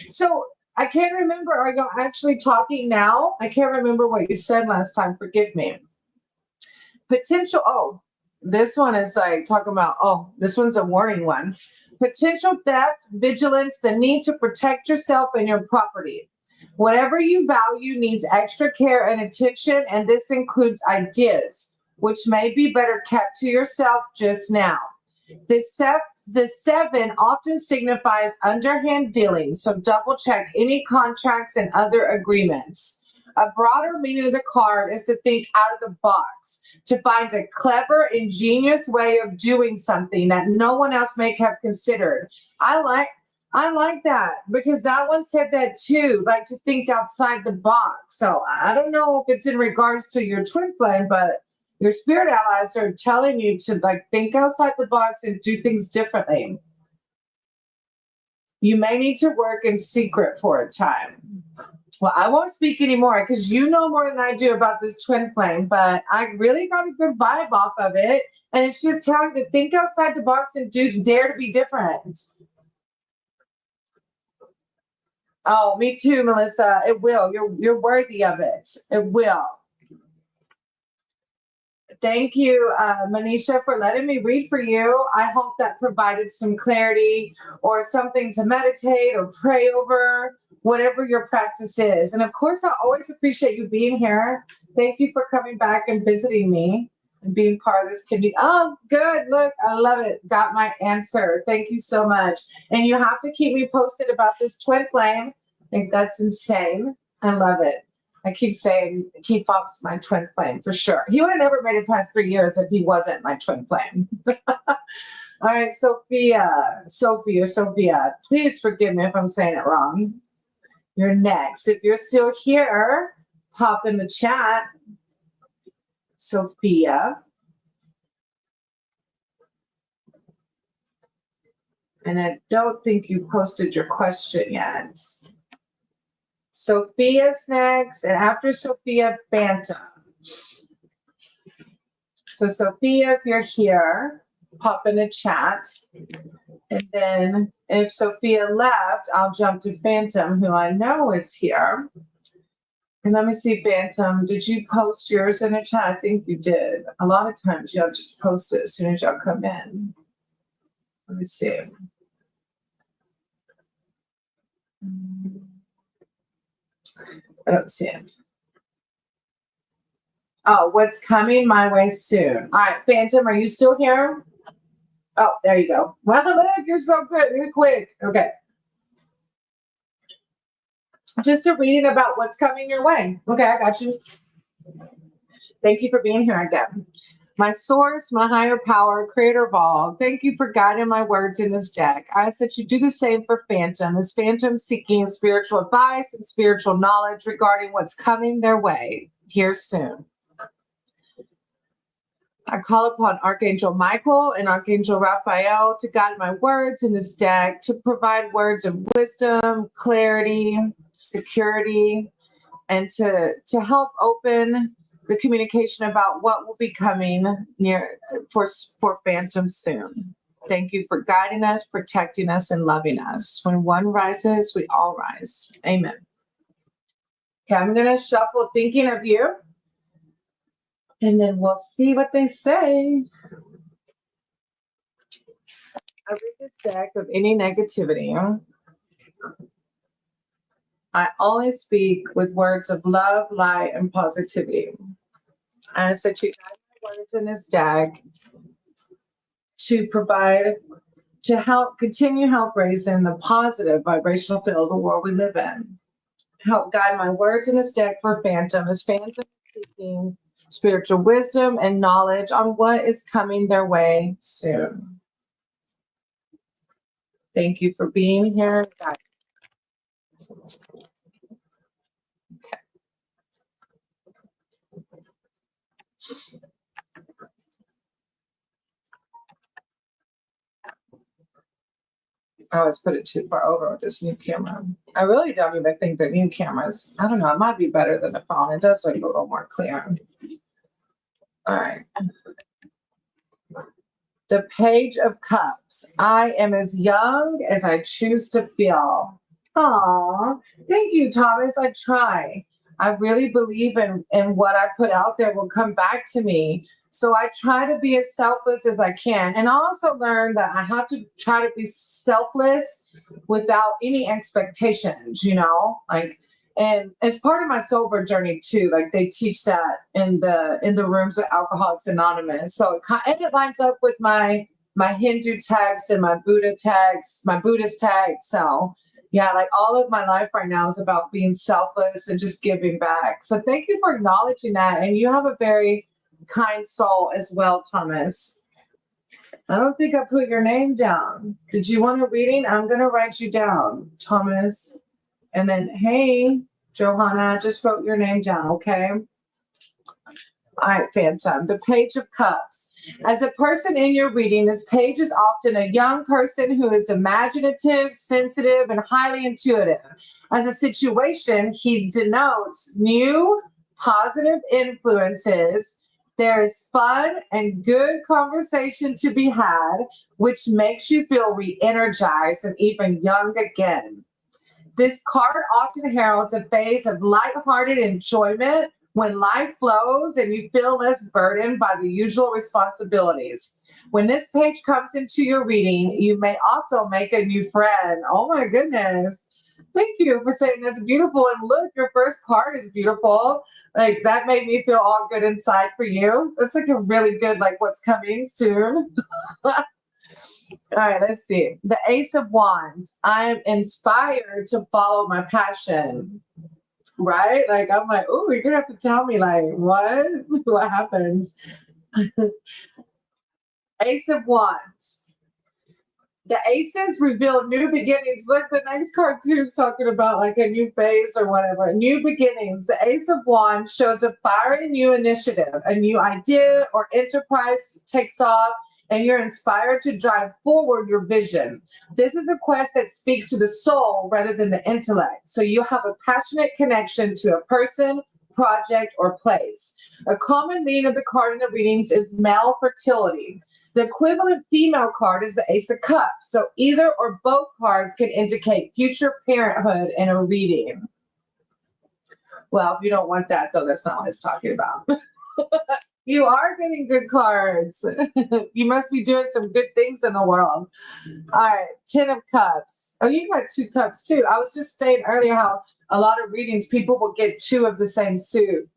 So I can't remember. Are you actually talking now? I can't remember what you said last time. Forgive me. Potential. Oh, this one is like talking about, this one's a warning one. Potential theft, vigilance, the need to protect yourself and your property. Whatever you value needs extra care and attention, and this includes ideas, which may be better kept to yourself just now. The seven often signifies underhand dealing, so double check any contracts and other agreements. A broader meaning of the card is to think out of the box, to find a clever, ingenious way of doing something that no one else may have considered. I like that, because that one said that too, like to think outside the box. So I don't know if it's in regards to your twin flame, but your spirit allies are telling you to like think outside the box and do things differently. You may need to work in secret for a time. Well, I won't speak anymore because you know more than I do about this twin flame, but I really got a good vibe off of it. And it's just time to think outside the box and dare to be different. Oh, me too, Melissa. It will. You're worthy of it. It will. Thank you, Manisha, for letting me read for you. I hope that provided some clarity or something to meditate or pray over, whatever your practice is. And of course, I always appreciate you being here. Thank you for coming back and visiting me and being part of this community. Oh, good. Look, I love it. Got my answer. Thank you so much. And you have to keep me posted about this twin flame. I think that's insane. I love it. I keep saying, keep up's my twin flame for sure. He would have never made it past 3 years if he wasn't my twin flame. All right, Sophia, please forgive me if I'm saying it wrong. You're next. If you're still here, pop in the chat. Sophia. And I don't think you posted your question yet. Sophia's next, and after Sophia, Phantom. So Sophia, if you're here, pop in the chat. And then if Sophia left, I'll jump to Phantom, who I know is here. And let me see, Phantom, did you post yours in the chat? I think you did. A lot of times y'all just post it as soon as y'all come in. Let me see. I don't see it. Oh, what's coming my way soon? All right, Phantom, are you still here? Oh, there you go. Well, look, you're so good. You're quick. Okay. Just a reading about what's coming your way. Okay, I got you. Thank you for being here again. My source, my higher power, creator of all, thank you for guiding my words in this deck. I ask that you do the same for Phantom, as Phantom seeking spiritual advice and spiritual knowledge regarding what's coming their way here soon. I call upon Archangel Michael and Archangel Raphael to guide my words in this deck, to provide words of wisdom, clarity, security, and to help open the communication about what will be coming near for Phantom soon. Thank you for guiding us, protecting us, and loving us. When one rises, we all rise. Amen. Okay, I'm going to shuffle thinking of you, and then we'll see what they say. I read this deck of any negativity. I always speak with words of love, light, and positivity. I ask that you guide my words in this deck to provide, to help raising the positive vibrational field of the world we live in. Help guide my words in this deck for Phantom, as Phantom is seeking spiritual wisdom and knowledge on what is coming their way soon. Thank you for being here. Okay. I always put it too far over with this new camera. I really don't even think the new cameras, I don't know, it might be better than the phone. It does look a little more clear. All right. The Page of Cups. I am as young as I choose to feel. Aw, thank you, Thomas. I try. I really believe in what I put out there will come back to me. So I try to be as selfless as I can. And I also learned that I have to try to be selfless without any expectations, you know? Like, And as part of my sober journey too, like they teach that in the rooms of Alcoholics Anonymous. So and it lines up with my Hindu text and my Buddha text, my Buddhist text. So yeah, like all of my life right now is about being selfless and just giving back. So thank you for acknowledging that. And you have a very kind soul as well, Thomas. I don't think I put your name down. Did you want a reading? I'm going to write you down, Thomas. And then, hey, Johanna, I just wrote your name down, okay? All right, Phantom. The Page of Cups. As a person in your reading, this page is often a young person who is imaginative, sensitive, and highly intuitive. As a situation, he denotes new, positive influences. There is fun and good conversation to be had, which makes you feel re-energized and even young again. This card often heralds a phase of lighthearted enjoyment when life flows and you feel less burdened by the usual responsibilities. When this page comes into your reading, you may also make a new friend. Oh my goodness. Thank you for saying that's beautiful. And look, your first card is beautiful. Like that made me feel all good inside for you. That's like a really good, like what's coming soon. All right, let's see. The Ace of Wands. I am inspired to follow my passion. Right? Like, I'm like, oh, you're going to have to tell me, like, what? What happens? Ace of Wands. The aces reveal new beginnings. Look, the next card too is talking about like a new phase or whatever. New beginnings. The Ace of Wands shows a fiery new initiative. A new idea or enterprise takes off, and you're inspired to drive forward your vision. This is a quest that speaks to the soul rather than the intellect. So you have a passionate connection to a person, project, or place. A common theme of the card in the readings is male fertility. The equivalent female card is the Ace of Cups. So either or both cards can indicate future parenthood in a reading. Well, if you don't want that, though, that's not what it's talking about. You are getting good cards. You must be doing some good things in the world. All right, 10 of Cups. Oh, you got 2 cups too. I was just saying earlier how a lot of readings, people will get 2 of the same suit.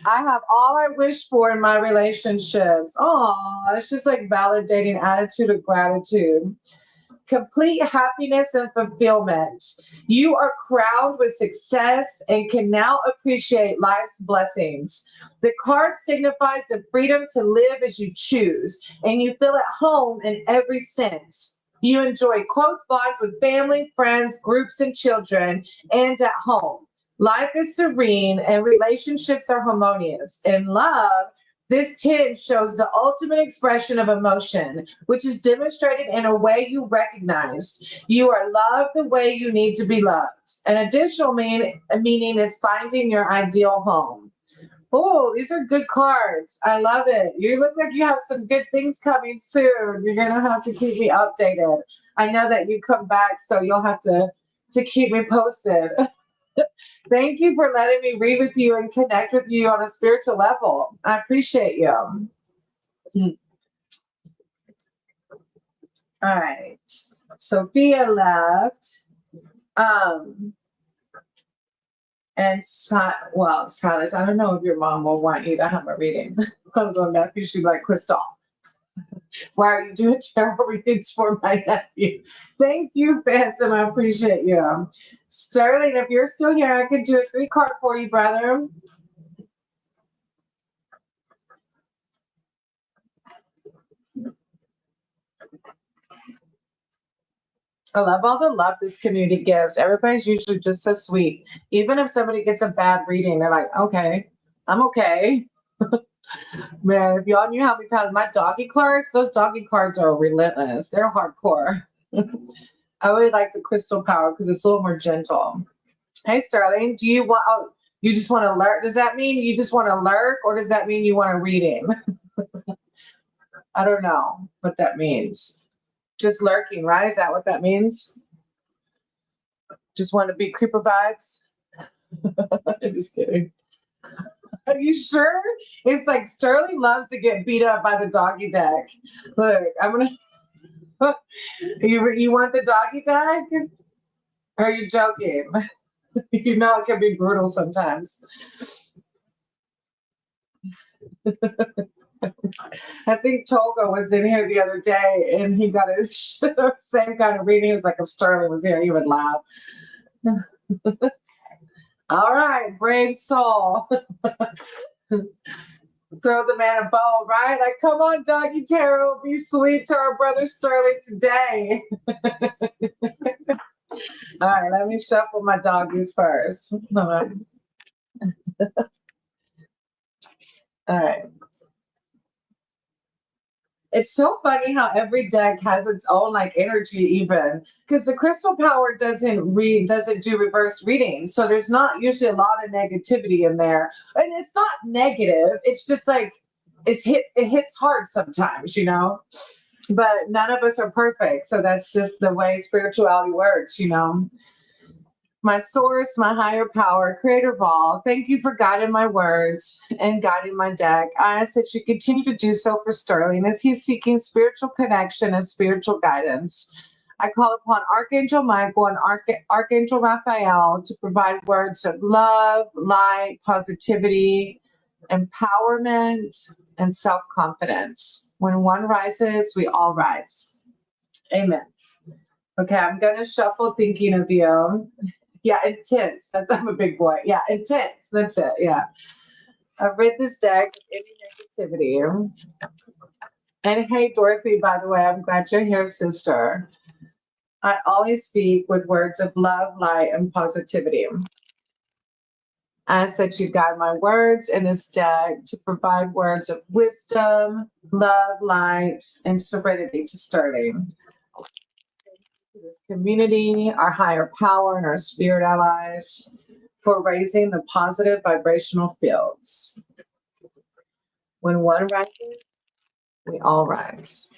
I have all I wish for in my relationships. Oh, it's just like validating attitude of gratitude. Complete happiness and fulfillment. You are crowned with success and can now appreciate life's blessings. The card signifies the freedom to live as you choose, and you feel at home in every sense. You enjoy close bonds with family, friends, groups, and children, and at home. Life is serene and relationships are harmonious. In love, this 10 shows the ultimate expression of emotion, which is demonstrated in a way you recognize. You are loved the way you need to be loved. An additional meaning is finding your ideal home. Oh, these are good cards. I love it. You look like you have some good things coming soon. You're going to have to keep me updated. I know that you come back, so you'll have to keep me posted. Thank you for letting me read with you and connect with you on a spiritual level. I appreciate you. All right. Sophia left. And Silas, I don't know if your mom will want you to have a reading. I'm going back. She's like, Crystal, why are you doing tarot readings for my nephew? Thank you, Phantom. I appreciate you. Sterling, if you're still here, I could do a 3-card for you, brother. I love all the love this community gives. Everybody's usually just so sweet. Even if somebody gets a bad reading, they're like, okay, I'm okay. Man, if y'all knew how many times my doggy cards, those doggy cards are relentless. They're hardcore. I really like the crystal power because it's a little more gentle. Hey, Sterling, do you want, you just want to lurk? Does that mean you just want to lurk, or does that mean you want a reading? I don't know what that means. Just lurking, right? Is that what that means? Just want to be creeper vibes? Just kidding. Are you sure? It's like Sterling loves to get beat up by the doggy deck. Look, I'm gonna. You want the doggy deck? Or are you joking? You know, it can be brutal sometimes. I think Tolga was in here the other day and he got his same kind of reading. He was like, if Sterling was here, he would laugh. All right, brave soul. Throw the man a bone, right? Like, come on, Doggy Tarot, be sweet to our brother Sterling today. All right, let me shuffle my doggies first. All right. It's so funny how every deck has its own like energy, even because the crystal power doesn't do reverse readings, so there's not usually a lot of negativity in there, and it's not negative. It's just like it hits hard sometimes, you know. But none of us are perfect, so that's just the way spirituality works, you know. My source, my higher power, creator of all, thank you for guiding my words and guiding my deck. I ask that you continue to do so for Sterling as he's seeking spiritual connection and spiritual guidance. I call upon Archangel Michael and Archangel Raphael to provide words of love, light, positivity, empowerment, and self-confidence. When one rises, we all rise. Amen. Okay, I'm going to shuffle thinking of you. Yeah, intense. I'm a big boy. Yeah, intense. That's it. Yeah. I've read this deck with any negativity. And hey, Dorothy, by the way, I'm glad you're here, sister. I always speak with words of love, light, and positivity. I ask that you guide my words in this deck to provide words of wisdom, love, light, and serenity to Sterling. This community, our higher power, and our spirit allies for raising the positive vibrational fields. When one rises, we all rise.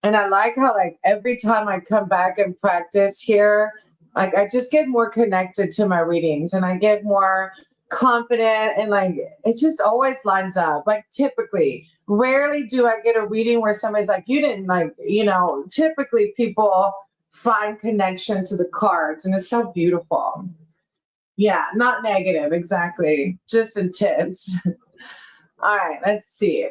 And I like how, like, every time I come back and practice here, like, I just get more connected to my readings and I get more confident, and like it just always lines up. Like, typically, rarely do I get a reading where somebody's like, you didn't, like, you know, typically people find connection to the cards, and it's so beautiful. Yeah, not negative, exactly, just intense. All right, let's see.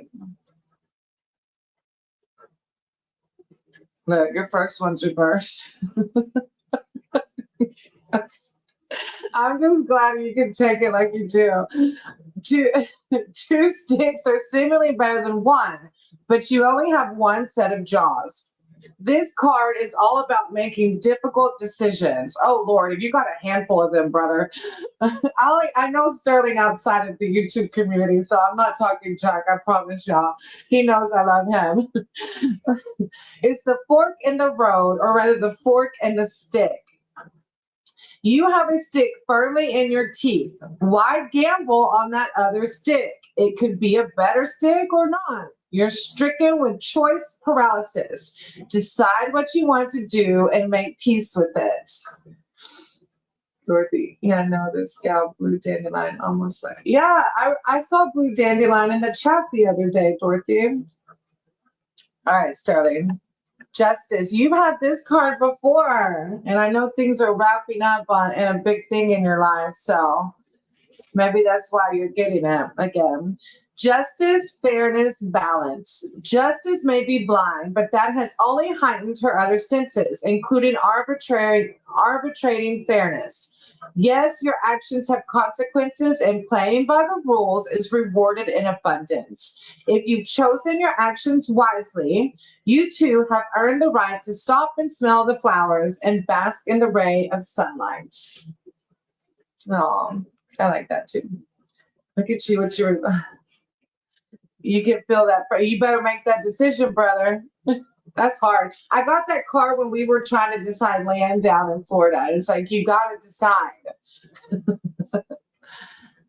Look, your first one's reversed. I'm just glad you can take it like you do. Two sticks are seemingly better than one, but you only have one set of jaws. This card is all about making difficult decisions. Oh, Lord, if you got a handful of them, brother. I know Sterling outside of the YouTube community, so I'm not talking junk, I promise y'all. He knows I love him. It's the fork in the road, or rather the fork and the stick. You have a stick firmly in your teeth. Why gamble on that other stick? It could be a better stick or not. You're stricken with choice paralysis. Decide what you want to do and make peace with it. Dorothy, yeah, no, this gal, blue dandelion, almost like, yeah, I saw blue dandelion in the chat the other day, Dorothy. All right, Sterling. Justice, you've had this card before, and I know things are wrapping up in a big thing in your life, so maybe that's why you're getting it again. Justice, fairness, balance. Justice may be blind, but that has only heightened her other senses, including arbitrating fairness. Yes, your actions have consequences, and playing by the rules is rewarded in abundance. If you've chosen your actions wisely, you too have earned the right to stop and smell the flowers and bask in the ray of sunlight. Oh, I like that too. Look at you, you can feel that. You better make that decision, brother. That's hard. I got that card when we were trying to decide land down in Florida. It's like, you got to decide.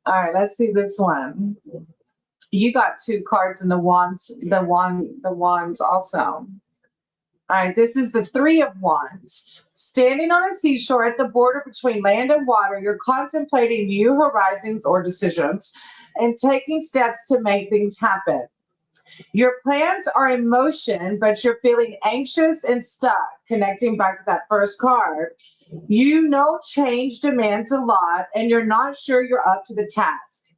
All right, let's see this one. You got two cards in the wands also. All right, this is the Three of Wands. Standing on a seashore at the border between land and water, you're contemplating new horizons or decisions and taking steps to make things happen. Your plans are in motion, but you're feeling anxious and stuck, connecting back to that first card. You know change demands a lot and you're not sure you're up to the task.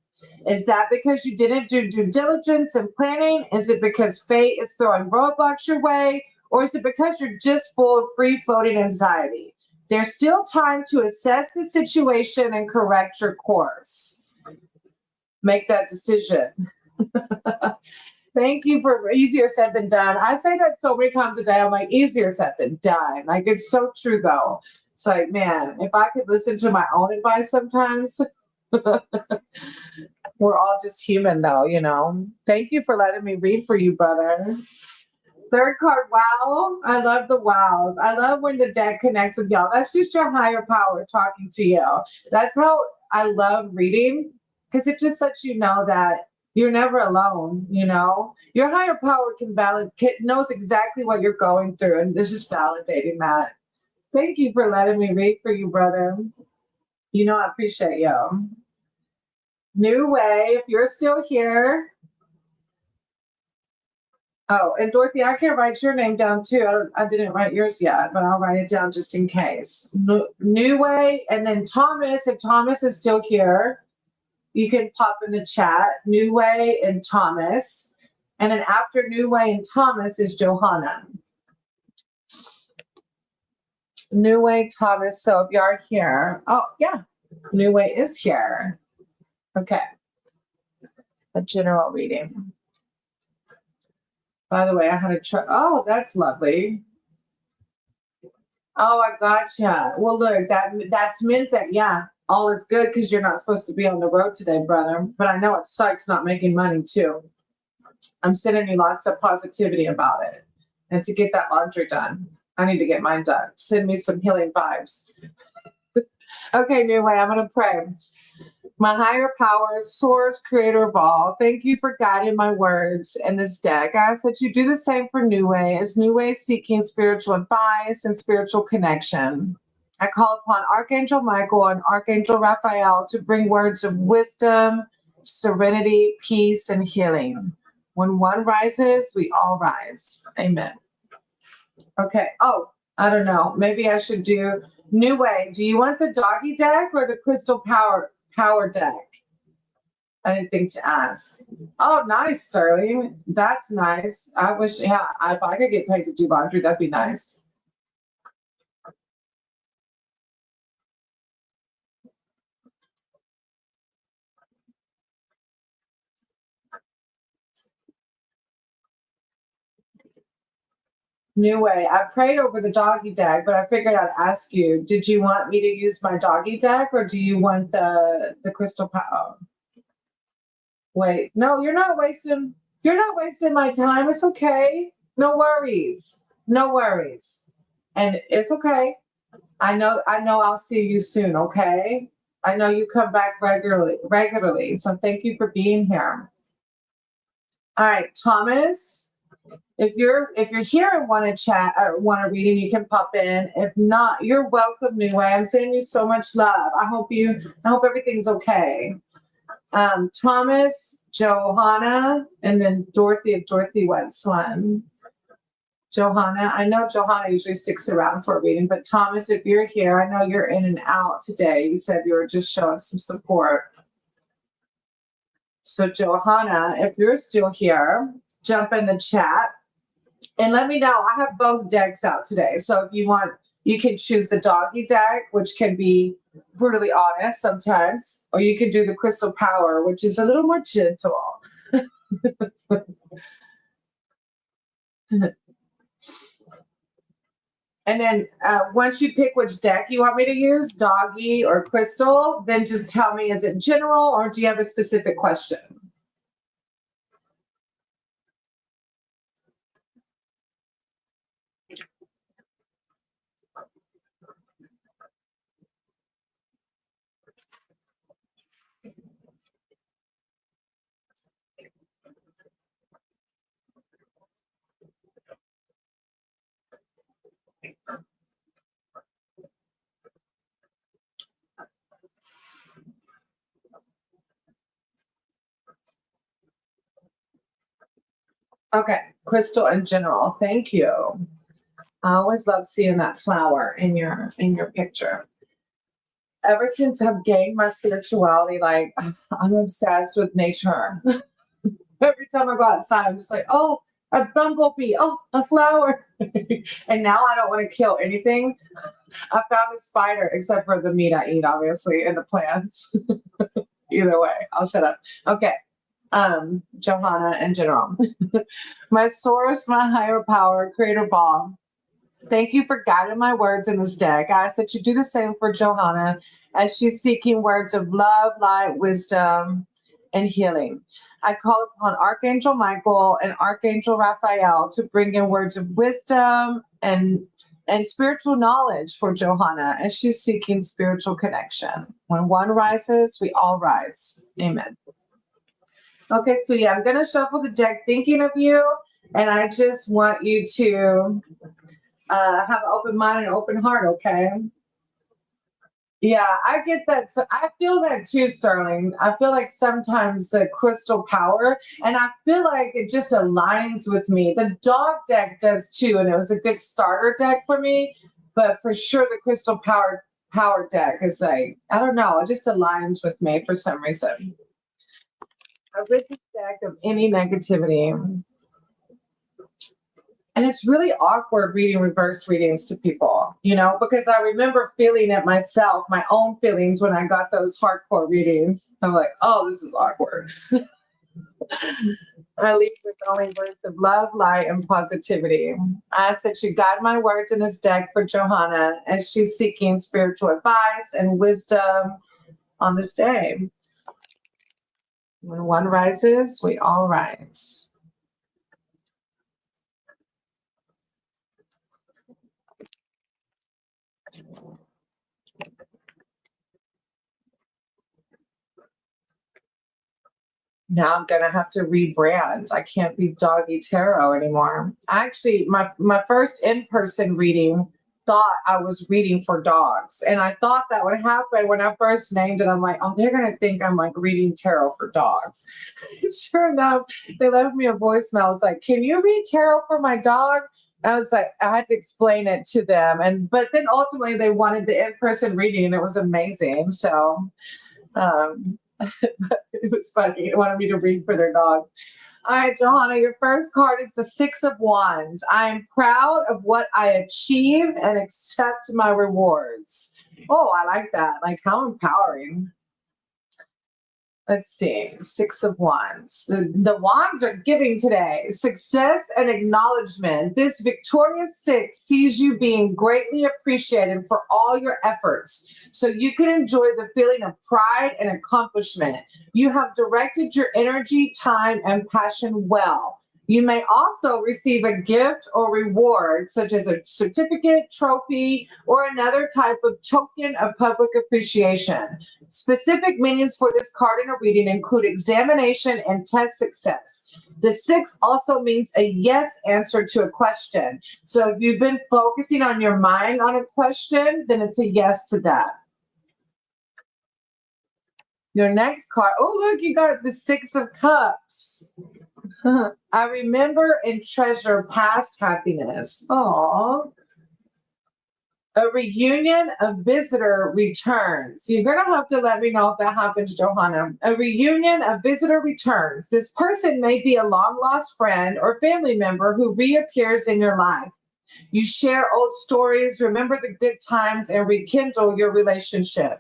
Is that because you didn't do due diligence and planning? Is it because fate is throwing roadblocks your way? Or is it because you're just full of free floating anxiety? There's still time to assess the situation and correct your course. Make that decision. Thank you for easier said than done. I say that so many times a day. I'm like, easier said than done. Like, it's so true, though. It's like, man, if I could listen to my own advice sometimes, we're all just human, though, you know. Thank you for letting me read for you, brother. Third card, wow. I love the wows. I love when the deck connects with y'all. That's just your higher power talking to you. That's how I love reading because it just lets you know that you're never alone, you know. Your higher power knows exactly what you're going through, and it's just validating that. Thank you for letting me read for you, brother. You know I appreciate you. New Way, if you're still here. Oh, and Dorothy, I can write your name down too. I didn't write yours yet, but I'll write it down just in case. New Way, and then Thomas, if Thomas is still here, you can pop in the chat. New Way and Thomas. And then after New Way and Thomas is Johanna. New Way, Thomas. So if you are here, oh, yeah, New Way is here. Okay. A general reading. By the way, I had a try. Oh, that's lovely. Oh, I gotcha. Well, look, that's meant that, yeah, all is good because you're not supposed to be on the road today, brother. But I know it sucks not making money, too. I'm sending you lots of positivity about it. And to get that laundry done, I need to get mine done. Send me some healing vibes. Okay, New Way, I'm going to pray. My higher power, source, creator of all, thank you for guiding my words in this deck. I ask that you do the same for New Way, as New Way is seeking spiritual advice and spiritual connection. I call upon Archangel Michael and Archangel Raphael to bring words of wisdom, serenity, peace, and healing. When one rises, we all rise. Amen. Okay. Oh, I don't know. Maybe I should do New Way. Do you want the doggy deck or the crystal power deck? I didn't think to ask. Oh, nice, Sterling. That's nice. I wish, yeah, if I could get paid to do laundry, that'd be nice. New Way. I prayed over the doggy deck, but I figured I'd ask you, did you want me to use my doggy deck or do you want the crystal power? Wait, no, you're not wasting my time. It's okay. No worries. No worries. And it's okay. I know I'll see you soon, okay? I know you come back regularly. So thank you for being here. All right, Thomas. If you're here and want to chat or want a reading, you can pop in. If not, you're welcome, New Way. I'm sending you so much love. I hope everything's okay. Thomas, Johanna, and then Dorothy if Dorothy went Slim. Johanna, I know Johanna usually sticks around for a reading, but Thomas, if you're here, I know you're in and out today. You said you were just showing some support. So Johanna, if you're still here, jump in the chat and let me know. I have both decks out today. So if you want, you can choose the doggy deck, which can be brutally honest sometimes, or you can do the crystal power, which is a little more gentle. And then once you pick which deck you want me to use, doggy or crystal, then just tell me, is it general or do you have a specific question? Okay, crystal in general. Thank you. I always love seeing that flower in your picture. Ever since I've gained my spirituality, like I'm obsessed with nature. Every time I go outside, I'm just like, oh, a bumblebee, oh, a flower. And now I don't want to kill anything. I found a spider, except for the meat I eat, obviously, and the plants. Either way, I'll shut up. Okay. Johanna in general. My source, my higher power, creator Bob. Thank you for guiding my words in this deck. I ask that you do the same for Johanna as she's seeking words of love, light, wisdom, and healing. I call upon Archangel Michael and Archangel Raphael to bring in words of wisdom and spiritual knowledge for Johanna as she's seeking spiritual connection. When one rises, we all rise. Amen. Okay, sweetie, I'm going to shuffle the deck thinking of you, and I just want you to have an open mind and open heart, okay? Yeah, I get that. So I feel that too, Sterling. I feel like sometimes the crystal power, and I feel like it just aligns with me. The dog deck does too, and it was a good starter deck for me. But for sure, the crystal power deck is like, I don't know, it just aligns with me for some reason. A rid this deck of any negativity. And it's really awkward reading reverse readings to people, because I remember feeling it myself, my own feelings when I got those hardcore readings. I'm like, oh, this is awkward. I leave with only words of love, light, and positivity. I ask that you guide my words in this deck for Johanna as she's seeking spiritual advice and wisdom on this day. When one rises, we all rise. Now I'm gonna have to rebrand. I can't be Doggy Tarot anymore. Actually, my first in-person reading thought I was reading for dogs, and I thought that would happen when I first named it. I'm like, oh, they're gonna think I'm like reading tarot for dogs. Sure enough, they left me a voicemail. I was like, can you read tarot for my dog? I was like, I had to explain it to them, but then ultimately they wanted the in-person reading, and it was amazing. So. It was funny. They wanted me to read for their dog. All right, Johanna, your first card is the Six of Wands. I am proud of what I achieve and accept my rewards. Oh, I like that. Like, how empowering. Let's see, Six of Wands. The wands are giving today. Success and acknowledgement. This victorious six sees you being greatly appreciated for all your efforts, so you can enjoy the feeling of pride and accomplishment. You have directed your energy, time, and passion well. You may also receive a gift or reward, such as a certificate, trophy, or another type of token of public appreciation. Specific meanings for this card in a reading include examination and test success. The six also means a yes answer to a question. So if you've been focusing on your mind on a question, then it's a yes to that. Your next card, oh, look, you got the Six of Cups. I remember and treasure past happiness. Aww. A reunion, a visitor returns. You're going to have to let me know if that happens, Johanna. A reunion, a visitor returns. This person may be a long-lost friend or family member who reappears in your life. You share old stories, remember the good times, and rekindle your relationship.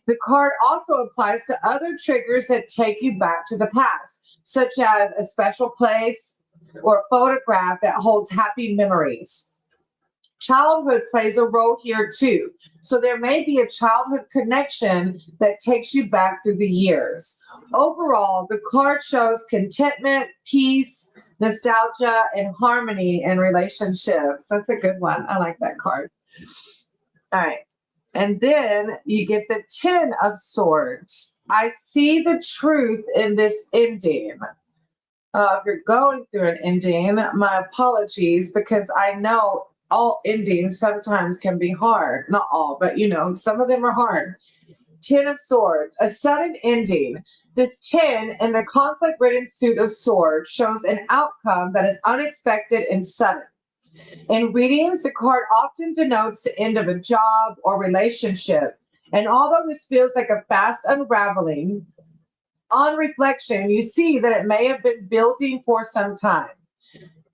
The card also applies to other triggers that take you back to the past, such as a special place or a photograph that holds happy memories. Childhood plays a role here too. So there may be a childhood connection that takes you back through the years. Overall, the card shows contentment, peace, nostalgia, and harmony in relationships. That's a good one. I like that card. All right. And then you get the Ten of Swords. I see the truth in this ending. If you're going through an ending, my apologies, because I know all endings sometimes can be hard. Not all, but some of them are hard. Ten of Swords, a sudden ending. This 10 in the conflict-ridden suit of swords shows an outcome that is unexpected and sudden. In readings, the card often denotes the end of a job or relationship. And although this feels like a fast unraveling, on reflection, you see that it may have been building for some time.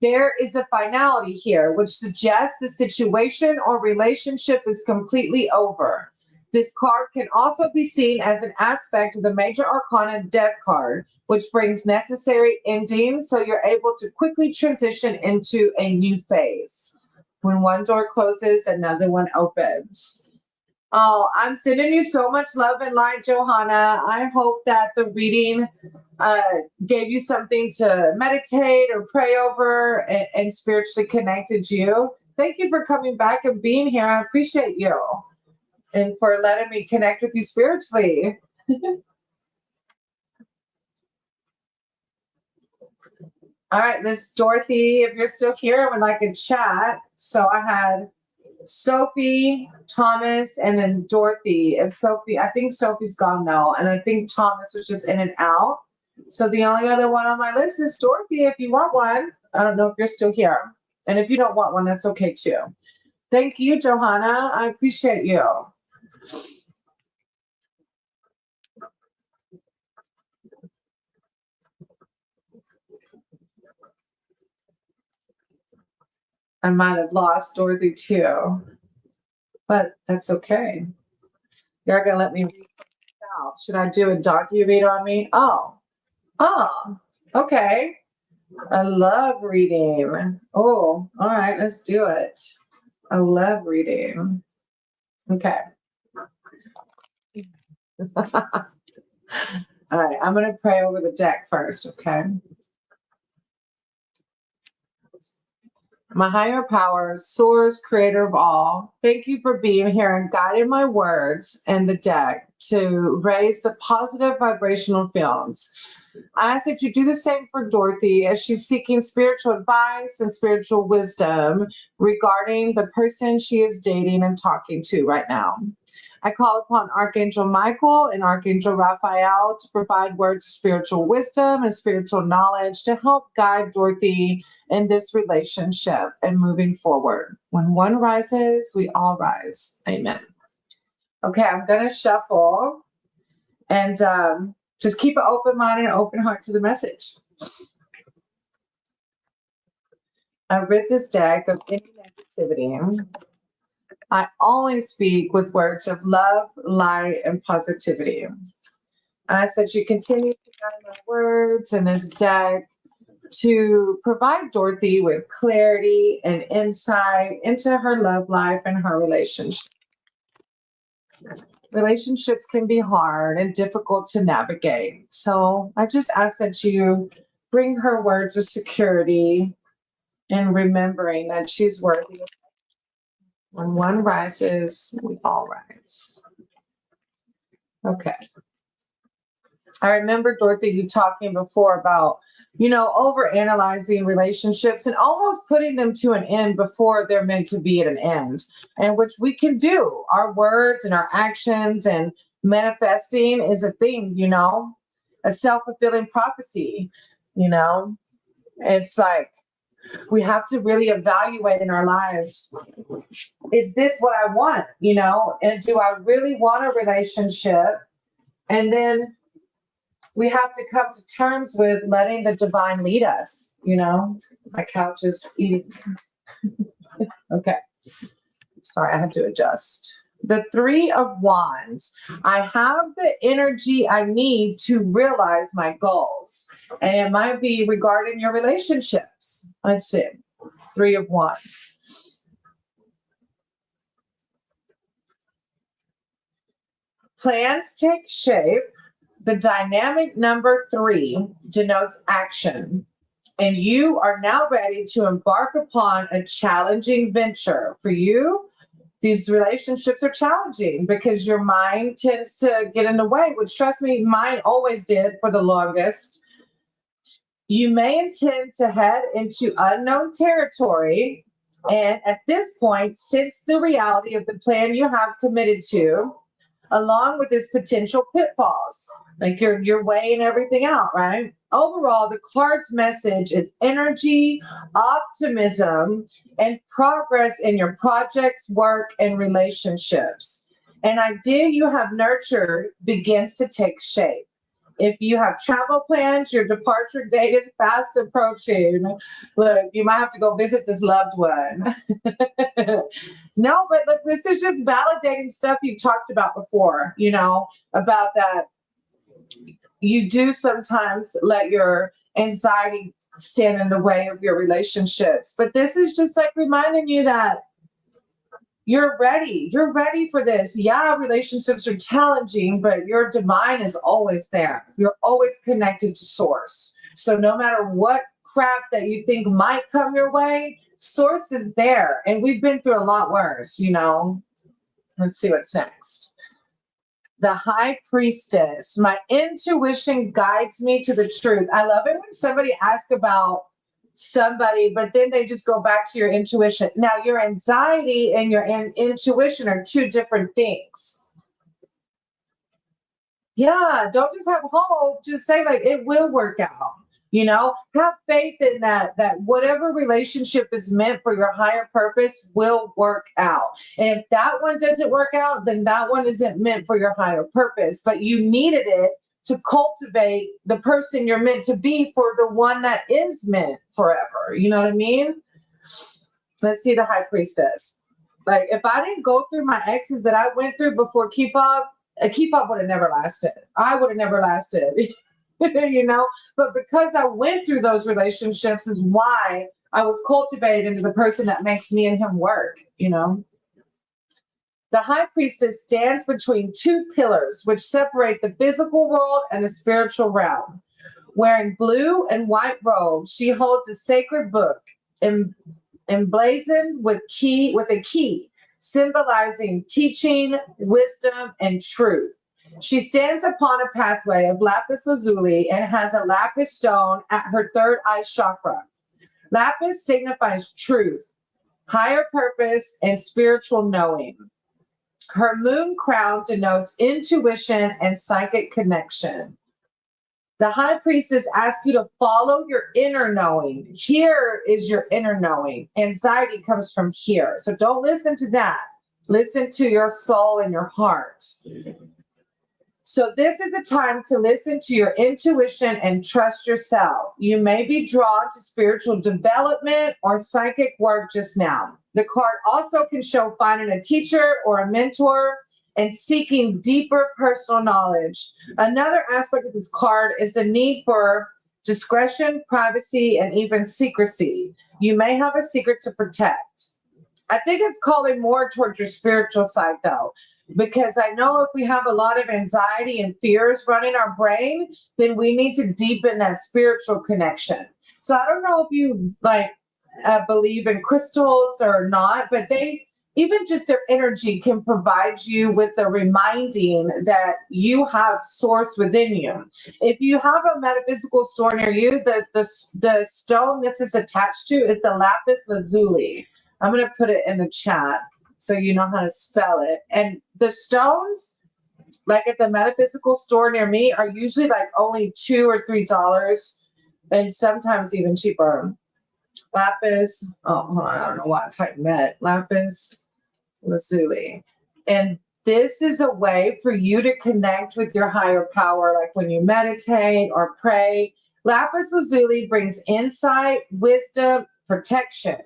There is a finality here, which suggests the situation or relationship is completely over. This card can also be seen as an aspect of the Major Arcana Death card, which brings necessary endings so you're able to quickly transition into a new phase. When one door closes, another one opens. Oh, I'm sending you so much love and light, Johanna. I hope that the reading gave you something to meditate or pray over and spiritually connected you. Thank you for coming back and being here. I appreciate you and for letting me connect with you spiritually. All right, Miss Dorothy, if you're still here, I would like a chat. So I had Sophie, Thomas, and then Dorothy. If Sophie, I think Sophie's gone now, and I think Thomas was just in and out. So the only other one on my list is Dorothy. If you want one, I don't know if you're still here, and if you don't want one, that's okay too. Thank you, Johanna. I appreciate you. I might have lost Dorothy too, but that's okay. You're gonna let me read out. Should I do a docu read on me? Oh, okay. I love reading. Oh, all right, let's do it. I love reading. Okay. All right, I'm going to pray over the deck first, okay? My higher power, source, creator of all, thank you for being here and guiding my words and the deck to raise the positive vibrational fields. I ask that you do the same for Dorothy as she's seeking spiritual advice and spiritual wisdom regarding the person she is dating and talking to right now. I call upon Archangel Michael and Archangel Raphael to provide words of spiritual wisdom and spiritual knowledge to help guide Dorothy in this relationship and moving forward. When one rises, we all rise. Amen. Okay, I'm going to shuffle and just keep an open mind and an open heart to the message. I read this deck of any negativity. I always speak with words of love, light, and positivity. I ask that you continue to guide my words in this deck to provide Dorothy with clarity and insight into her love life and her relationship. Relationships can be hard and difficult to navigate. So I just ask that you bring her words of security and remembering that she's worthy. When one rises, we all rise. Okay. I remember, Dorothy, you talking before about, overanalyzing relationships and almost putting them to an end before they're meant to be at an end, and which we can do. Our words and our actions and manifesting is a thing, a self-fulfilling prophecy, It's like we have to really evaluate in our lives, is this what I want, and do I really want a relationship? And then we have to come to terms with letting the divine lead us, My couch is eating. Okay. Sorry, I had to adjust. The Three of Wands. I have the energy I need to realize my goals. And it might be regarding your relationships. Let's see. Three of Wands. Plans take shape. The dynamic number 3 denotes action. And you are now ready to embark upon a challenging venture. For you, these relationships are challenging because your mind tends to get in the way, which, trust me, mine always did for the longest. You may intend to head into unknown territory. And at this point, sense the reality of the plan you have committed to, along with its potential pitfalls. Like you're weighing everything out, right? Overall, the card's message is energy, optimism, and progress in your projects, work, and relationships. An idea you have nurtured begins to take shape. If you have travel plans, your departure date is fast approaching. Look, you might have to go visit this loved one. No, but look, this is just validating stuff you've talked about before, about that you do sometimes let your anxiety stand in the way of your relationships. But this is just like reminding you that you're ready. You're ready for this. Yeah, relationships are challenging, but your divine is always there. You're always connected to source. So no matter what crap that you think might come your way, source is there. And we've been through a lot worse, Let's see what's next. The High Priestess. My intuition guides me to the truth. I love it when somebody asks about somebody, but then they just go back to your intuition. Now, your anxiety and your intuition are two different things. Yeah, don't just have hope. Just say like it will work out. Have faith in that whatever relationship is meant for your higher purpose will work out. And if that one doesn't work out, then that one isn't meant for your higher purpose. But you needed it to cultivate the person you're meant to be for the one that is meant forever. You know what I mean? Let's see the High Priestess. Like if I didn't go through my exes that I went through before keep up would have never lasted. I would have never lasted. But because I went through those relationships is why I was cultivated into the person that makes me and him work. The High Priestess stands between two pillars which separate the physical world and the spiritual realm. Wearing blue and white robes, she holds a sacred book emblazoned with a key, symbolizing teaching, wisdom, and truth. She stands upon a pathway of lapis lazuli and has a lapis stone at her third eye chakra. Lapis signifies truth, higher purpose, and spiritual knowing. Her moon crown denotes intuition and psychic connection. The High Priestess asks you to follow your inner knowing. Here is your inner knowing. Anxiety comes from here. So don't listen to that. Listen to your soul and your heart. So this is a time to listen to your intuition and trust yourself. You may be drawn to spiritual development or psychic work just now. The card also can show finding a teacher or a mentor and seeking deeper personal knowledge. Another aspect of this card is the need for discretion, privacy, and even secrecy. You may have a secret to protect. I think it's calling more towards your spiritual side though, because I know if we have a lot of anxiety and fears running our brain, then we need to deepen that spiritual connection. So I don't know if you believe in crystals or not, but even just their energy can provide you with the reminding that you have source within you. If you have a metaphysical store near you, the stone this is attached to is the lapis lazuli. I'm going to put it in the chat so you know how to spell it. And the stones, like at the metaphysical store near me, are usually like only $2 or $3 and sometimes even cheaper. Lapis, hold on, I don't know why I typed that. Lapis lazuli. And this is a way for you to connect with your higher power, like when you meditate or pray. Lapis lazuli brings insight, wisdom, protection,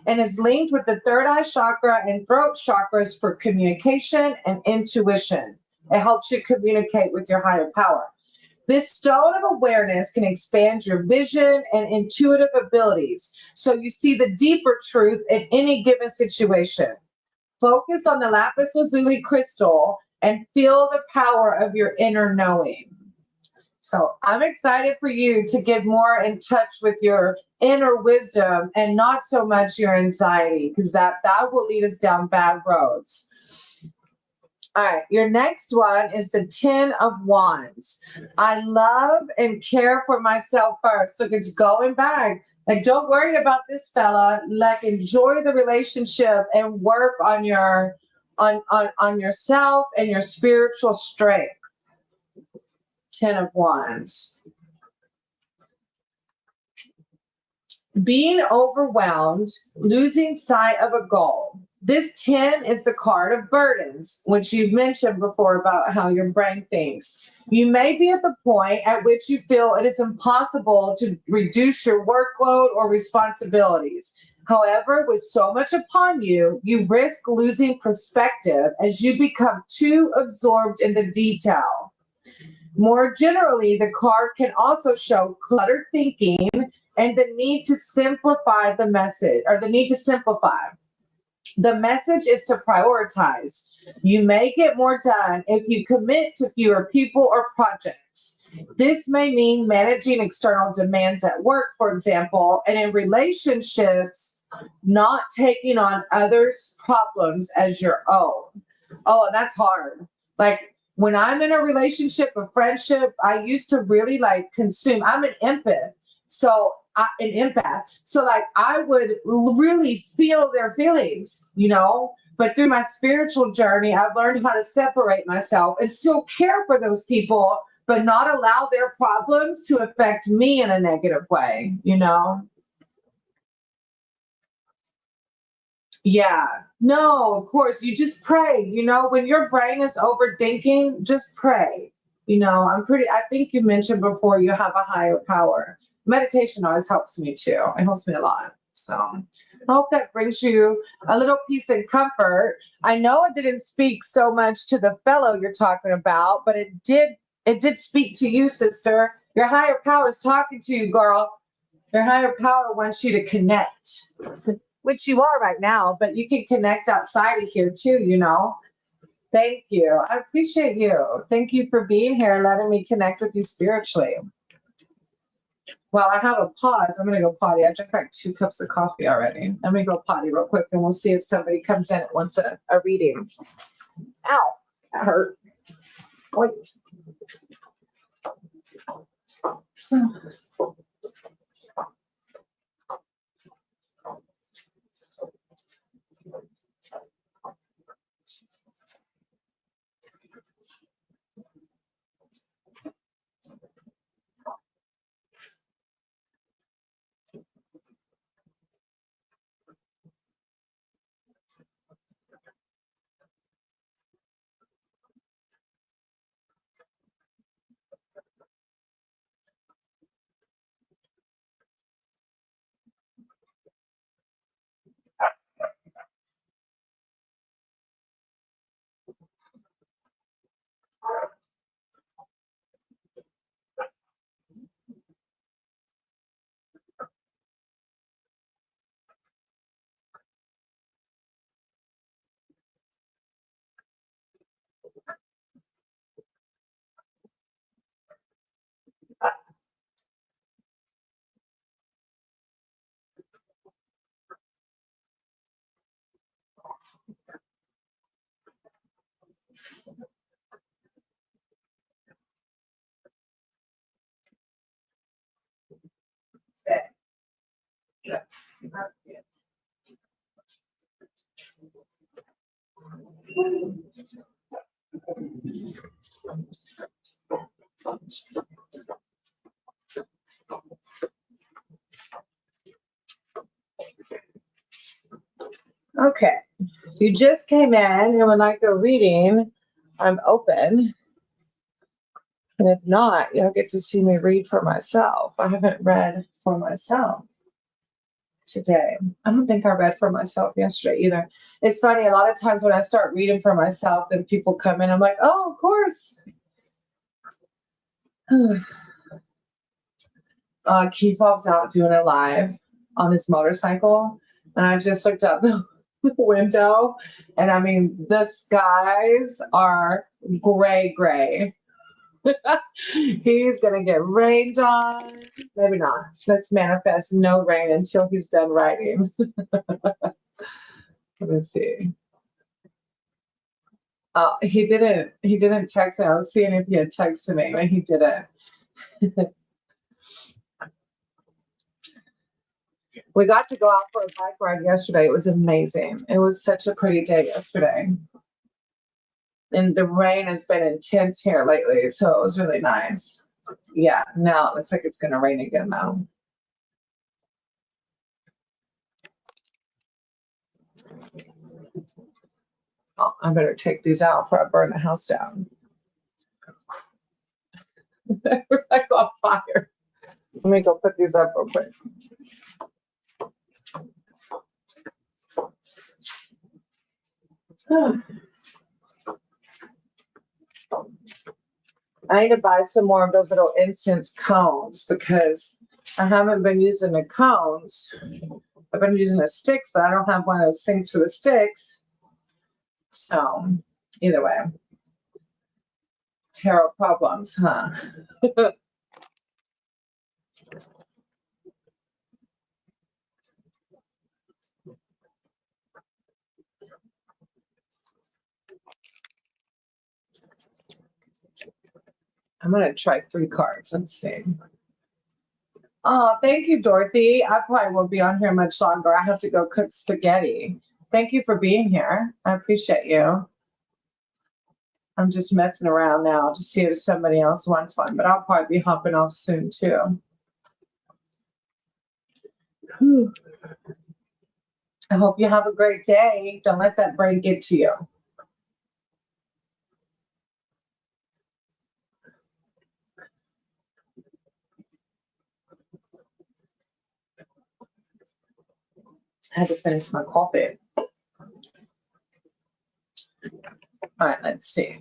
and is linked with the third eye chakra and throat chakras for communication and intuition. It helps you communicate with your higher power. This stone of awareness can expand your vision and intuitive abilities, so you see the deeper truth in any given situation. Focus on the lapis lazuli crystal and feel the power of your inner knowing. So I'm excited for you to get more in touch with your inner wisdom and not so much your anxiety, because that will lead us down bad roads. All right, your next one is the 10 of Wands. I love and care for myself first. Look, it's going back. Like, don't worry about this fella. Like, enjoy the relationship and work on your on yourself and your spiritual strength. 10 of Wands. Being overwhelmed, losing sight of a goal. This 10 is the card of burdens, which you've mentioned before about how your brain thinks. You may be at the point at which you feel it is impossible to reduce your workload or responsibilities. However, with so much upon you, you risk losing perspective as you become too absorbed in the detail. More generally, the card can also show cluttered thinking and the need to simplify the message, or the need to simplify. The message is to prioritize. You may get more done if you commit to fewer people or projects. This may mean managing external demands at work, for example, and in relationships, not taking on others' problems as your own. Oh, and that's hard. Like when I'm in a relationship, a friendship, I used to really like consume. I'm an empath. So an empath. So like I would really feel their feelings, you know, but through my spiritual journey, I've learned how to separate myself and still care for those people, but not allow their problems to affect me in a negative way, you know? Yeah. No, of course, you just pray, you know, when your brain is overthinking, just pray. You know, I think you mentioned before you have a higher power. Meditation always helps me too. It helps me a lot. So I hope that brings you a little peace and comfort. I know it didn't speak so much to the fellow you're talking about, but it did speak to you, sister. Your higher power is talking to you, girl. Your higher power wants you to connect, which you are right now, but you can connect outside of here too, you know. Thank you. I appreciate you. Thank you for being here and letting me connect with you spiritually. Well, I have a pause. I'm going to go potty. I drank like 2 cups of coffee already. Let me go potty real quick and we'll see if somebody comes in and wants a reading. Ow, that hurt. Wait. Okay. If you just came in and would like a reading, I'm open. And if not, you'll get to see me read for myself. I haven't read for myself today. I don't think I read for myself yesterday either. It's funny, a lot of times when I start reading for myself, then people come in, I'm like, oh, of course. Kiefer's out doing a live on his motorcycle, and I just looked out the window, and I mean, the skies are gray. He's gonna get rained on. Maybe not. Let's manifest no rain until he's done writing. Let me see. He didn't text me. I was seeing if he had texted me, but he didn't. We got to go out for a bike ride yesterday. It was amazing. It was such a pretty day yesterday. And the rain has been intense here lately, so it was really nice. Yeah, now it looks like it's going to rain again though. Oh, I better take these out before I burn the house down. They're like on fire. Let me go put these up real quick. I need to buy some more of those little incense cones because I haven't been using the cones. I've been using the sticks, but I don't have one of those things for the sticks. So either way, tarot problems, huh? I'm going to try 3 cards. Let's see. Oh, thank you, Dorothy. I probably won't be on here much longer. I have to go cook spaghetti. Thank you for being here. I appreciate you. I'm just messing around now to see if somebody else wants one, but I'll probably be hopping off soon too. Whew. I hope you have a great day. Don't let that brain get to you. I had to finish my coffee. All right, let's see.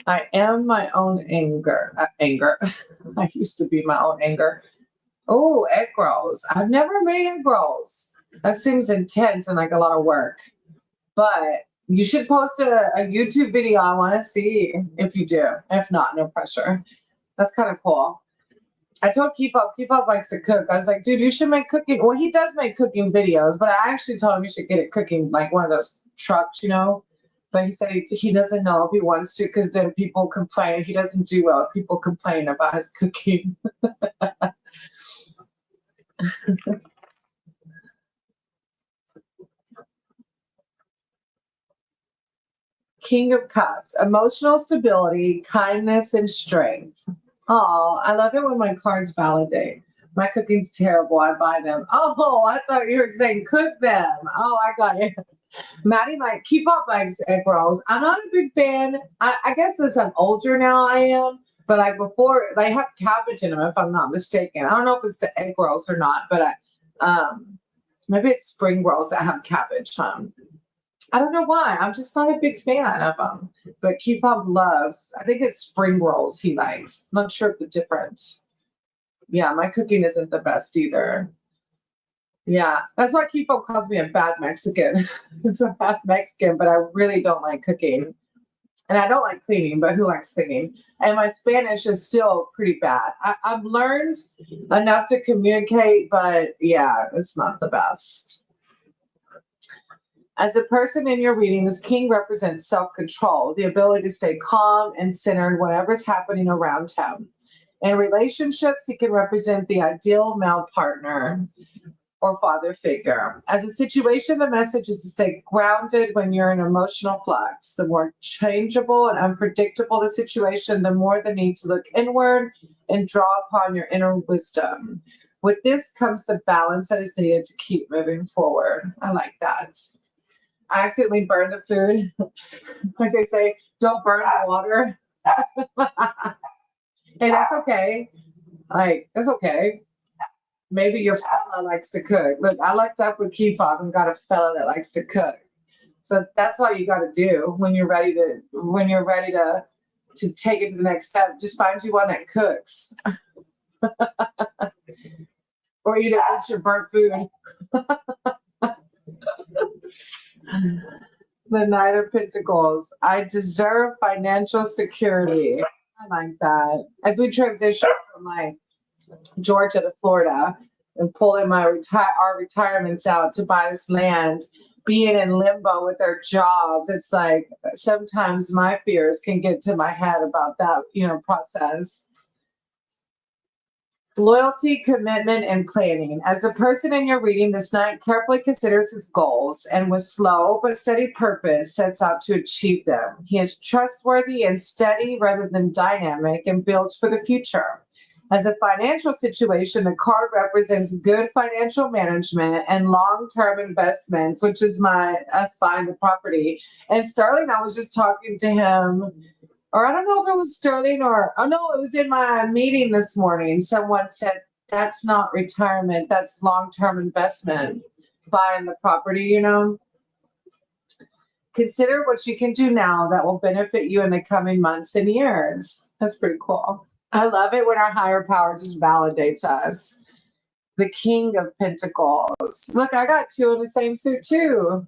I am my own anger. I used to be my own anger. Oh, egg rolls. I've never made egg rolls. That seems intense and like a lot of work. But you should post a YouTube video. I want to see if you do. If not, no pressure. That's kind of cool. I told Keep Up likes to cook. I was like, dude, you should make cooking. Well, he does make cooking videos, but I actually told him you should get it cooking, like one of those trucks, you know? But he said he doesn't know if he wants to because then people complain. He doesn't do well. People complain about his cooking. King of Cups, emotional stability, kindness, and strength. Oh, I love it when my cards validate. My cooking's terrible. I buy them. Oh, I thought you were saying cook them. Oh, I got it. Maddie might Keep Up likes egg rolls. I'm not a big fan. I guess as I'm older now, I am. But like before, they have cabbage in them, if I'm not mistaken. I don't know if it's the egg rolls or not, but maybe it's spring rolls that have cabbage. I don't know why. I'm just not a big fan of them. But Keep Up loves, I think it's spring rolls he likes. Not sure of the difference. Yeah, my cooking isn't the best either. Yeah, that's why Keep Up calls me a bad Mexican. It's a bad Mexican, but I really don't like cooking. And I don't like cleaning, but who likes cleaning? And my Spanish is still pretty bad. I've learned enough to communicate, but yeah, it's not the best. As a person in your readings, King represents self-control, the ability to stay calm and centered whatever's happening around him. In relationships, he can represent the ideal male partner or father figure. As a situation, the message is to stay grounded when you're in emotional flux. The more changeable and unpredictable the situation, the more the need to look inward and draw upon your inner wisdom. With this comes the balance that is needed to keep moving forward. I like that. I accidentally burned the food. Like they say, don't burn the water. Hey, that's okay. Like, it's okay. Maybe your fella likes to cook. Look, I looked up with Keep Up and got a fella that likes to cook. So that's all you got to do when you're ready to take it to the next step. Just find you one that cooks, or eat your burnt food. The Knight of Pentacles. I deserve financial security. I like that. As we transition from like Georgia to Florida and pulling our retirements out to buy this land, being in limbo with our jobs, it's like sometimes my fears can get to my head about that, process. Loyalty, commitment, and planning. As a person in your reading, this knight carefully considers his goals and with slow but steady purpose sets out to achieve them. He is trustworthy and steady rather than dynamic and builds for the future. As a financial situation, the card represents good financial management and long-term investments, which is us buying the property. And Sterling, I was just talking to him, or I don't know if it was Sterling oh no, it was in my meeting this morning. Someone said that's not retirement, that's long-term investment, buying the property, Consider what you can do now that will benefit you in the coming months and years. That's pretty cool. I love it when our higher power just validates us. The King of Pentacles. Look, I got two in the same suit too.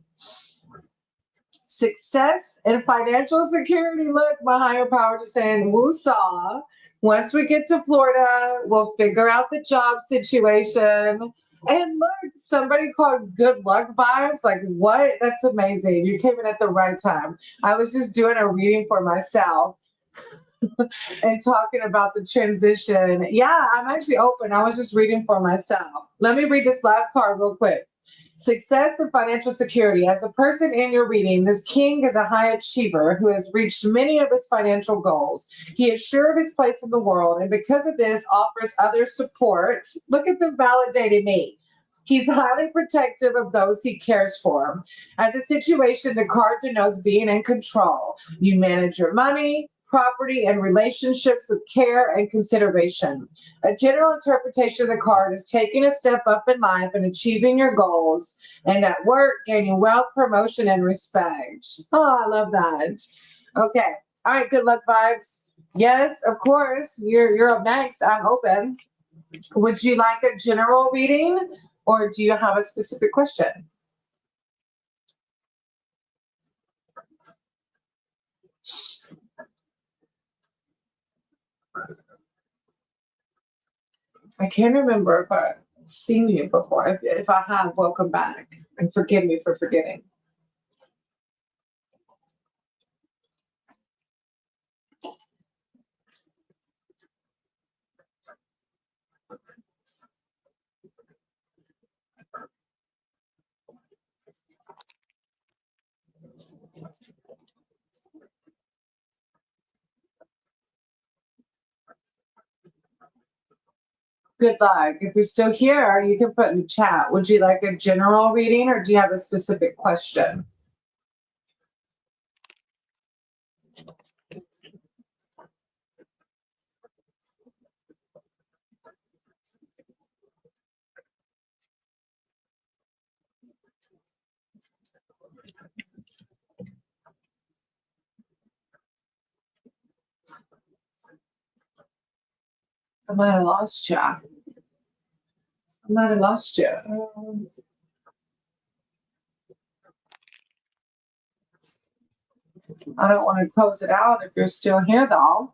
Success and financial security. Look, my higher power just saying, woosah. Once we get to Florida, we'll figure out the job situation. And look, somebody called good luck vibes. Like, what? That's amazing. You came in at the right time. I was just doing a reading for myself and talking about the transition. Yeah, I'm actually open. I was just reading for myself. Let me read this last card real quick. Success and financial security. As a person in your reading, this king is a high achiever who has reached many of his financial goals. He is sure of his place in the world, and because of this, offers others support. Look at them validating me. He's highly protective of those he cares for. As a situation, the card denotes being in control. You manage your money, property, and relationships with care and consideration. A general interpretation of the card is taking a step up in life and achieving your goals, and at work, gaining wealth, promotion, and respect. Oh, I love that. Okay. All right. Good luck vibes. Yes, of course. You're up next. I'm open. Would you like a general reading, or do you have a specific question? I can't remember if I've seen you before. If I have, welcome back. And forgive me for forgetting. Good luck. If you're still here, you can put in the chat. Would you like a general reading, or do you have a specific question? I might have lost you. I might have lost you. I don't want to close it out if you're still here, though.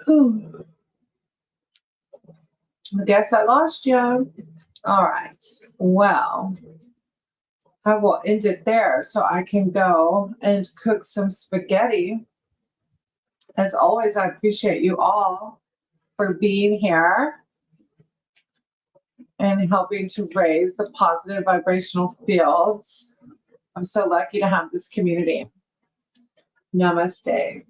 Whew. I guess I lost you. All right. Well, I will end it there so I can go and cook some spaghetti. As always, I appreciate you all for being here and helping to raise the positive vibrational fields. I'm so lucky to have this community. Namaste.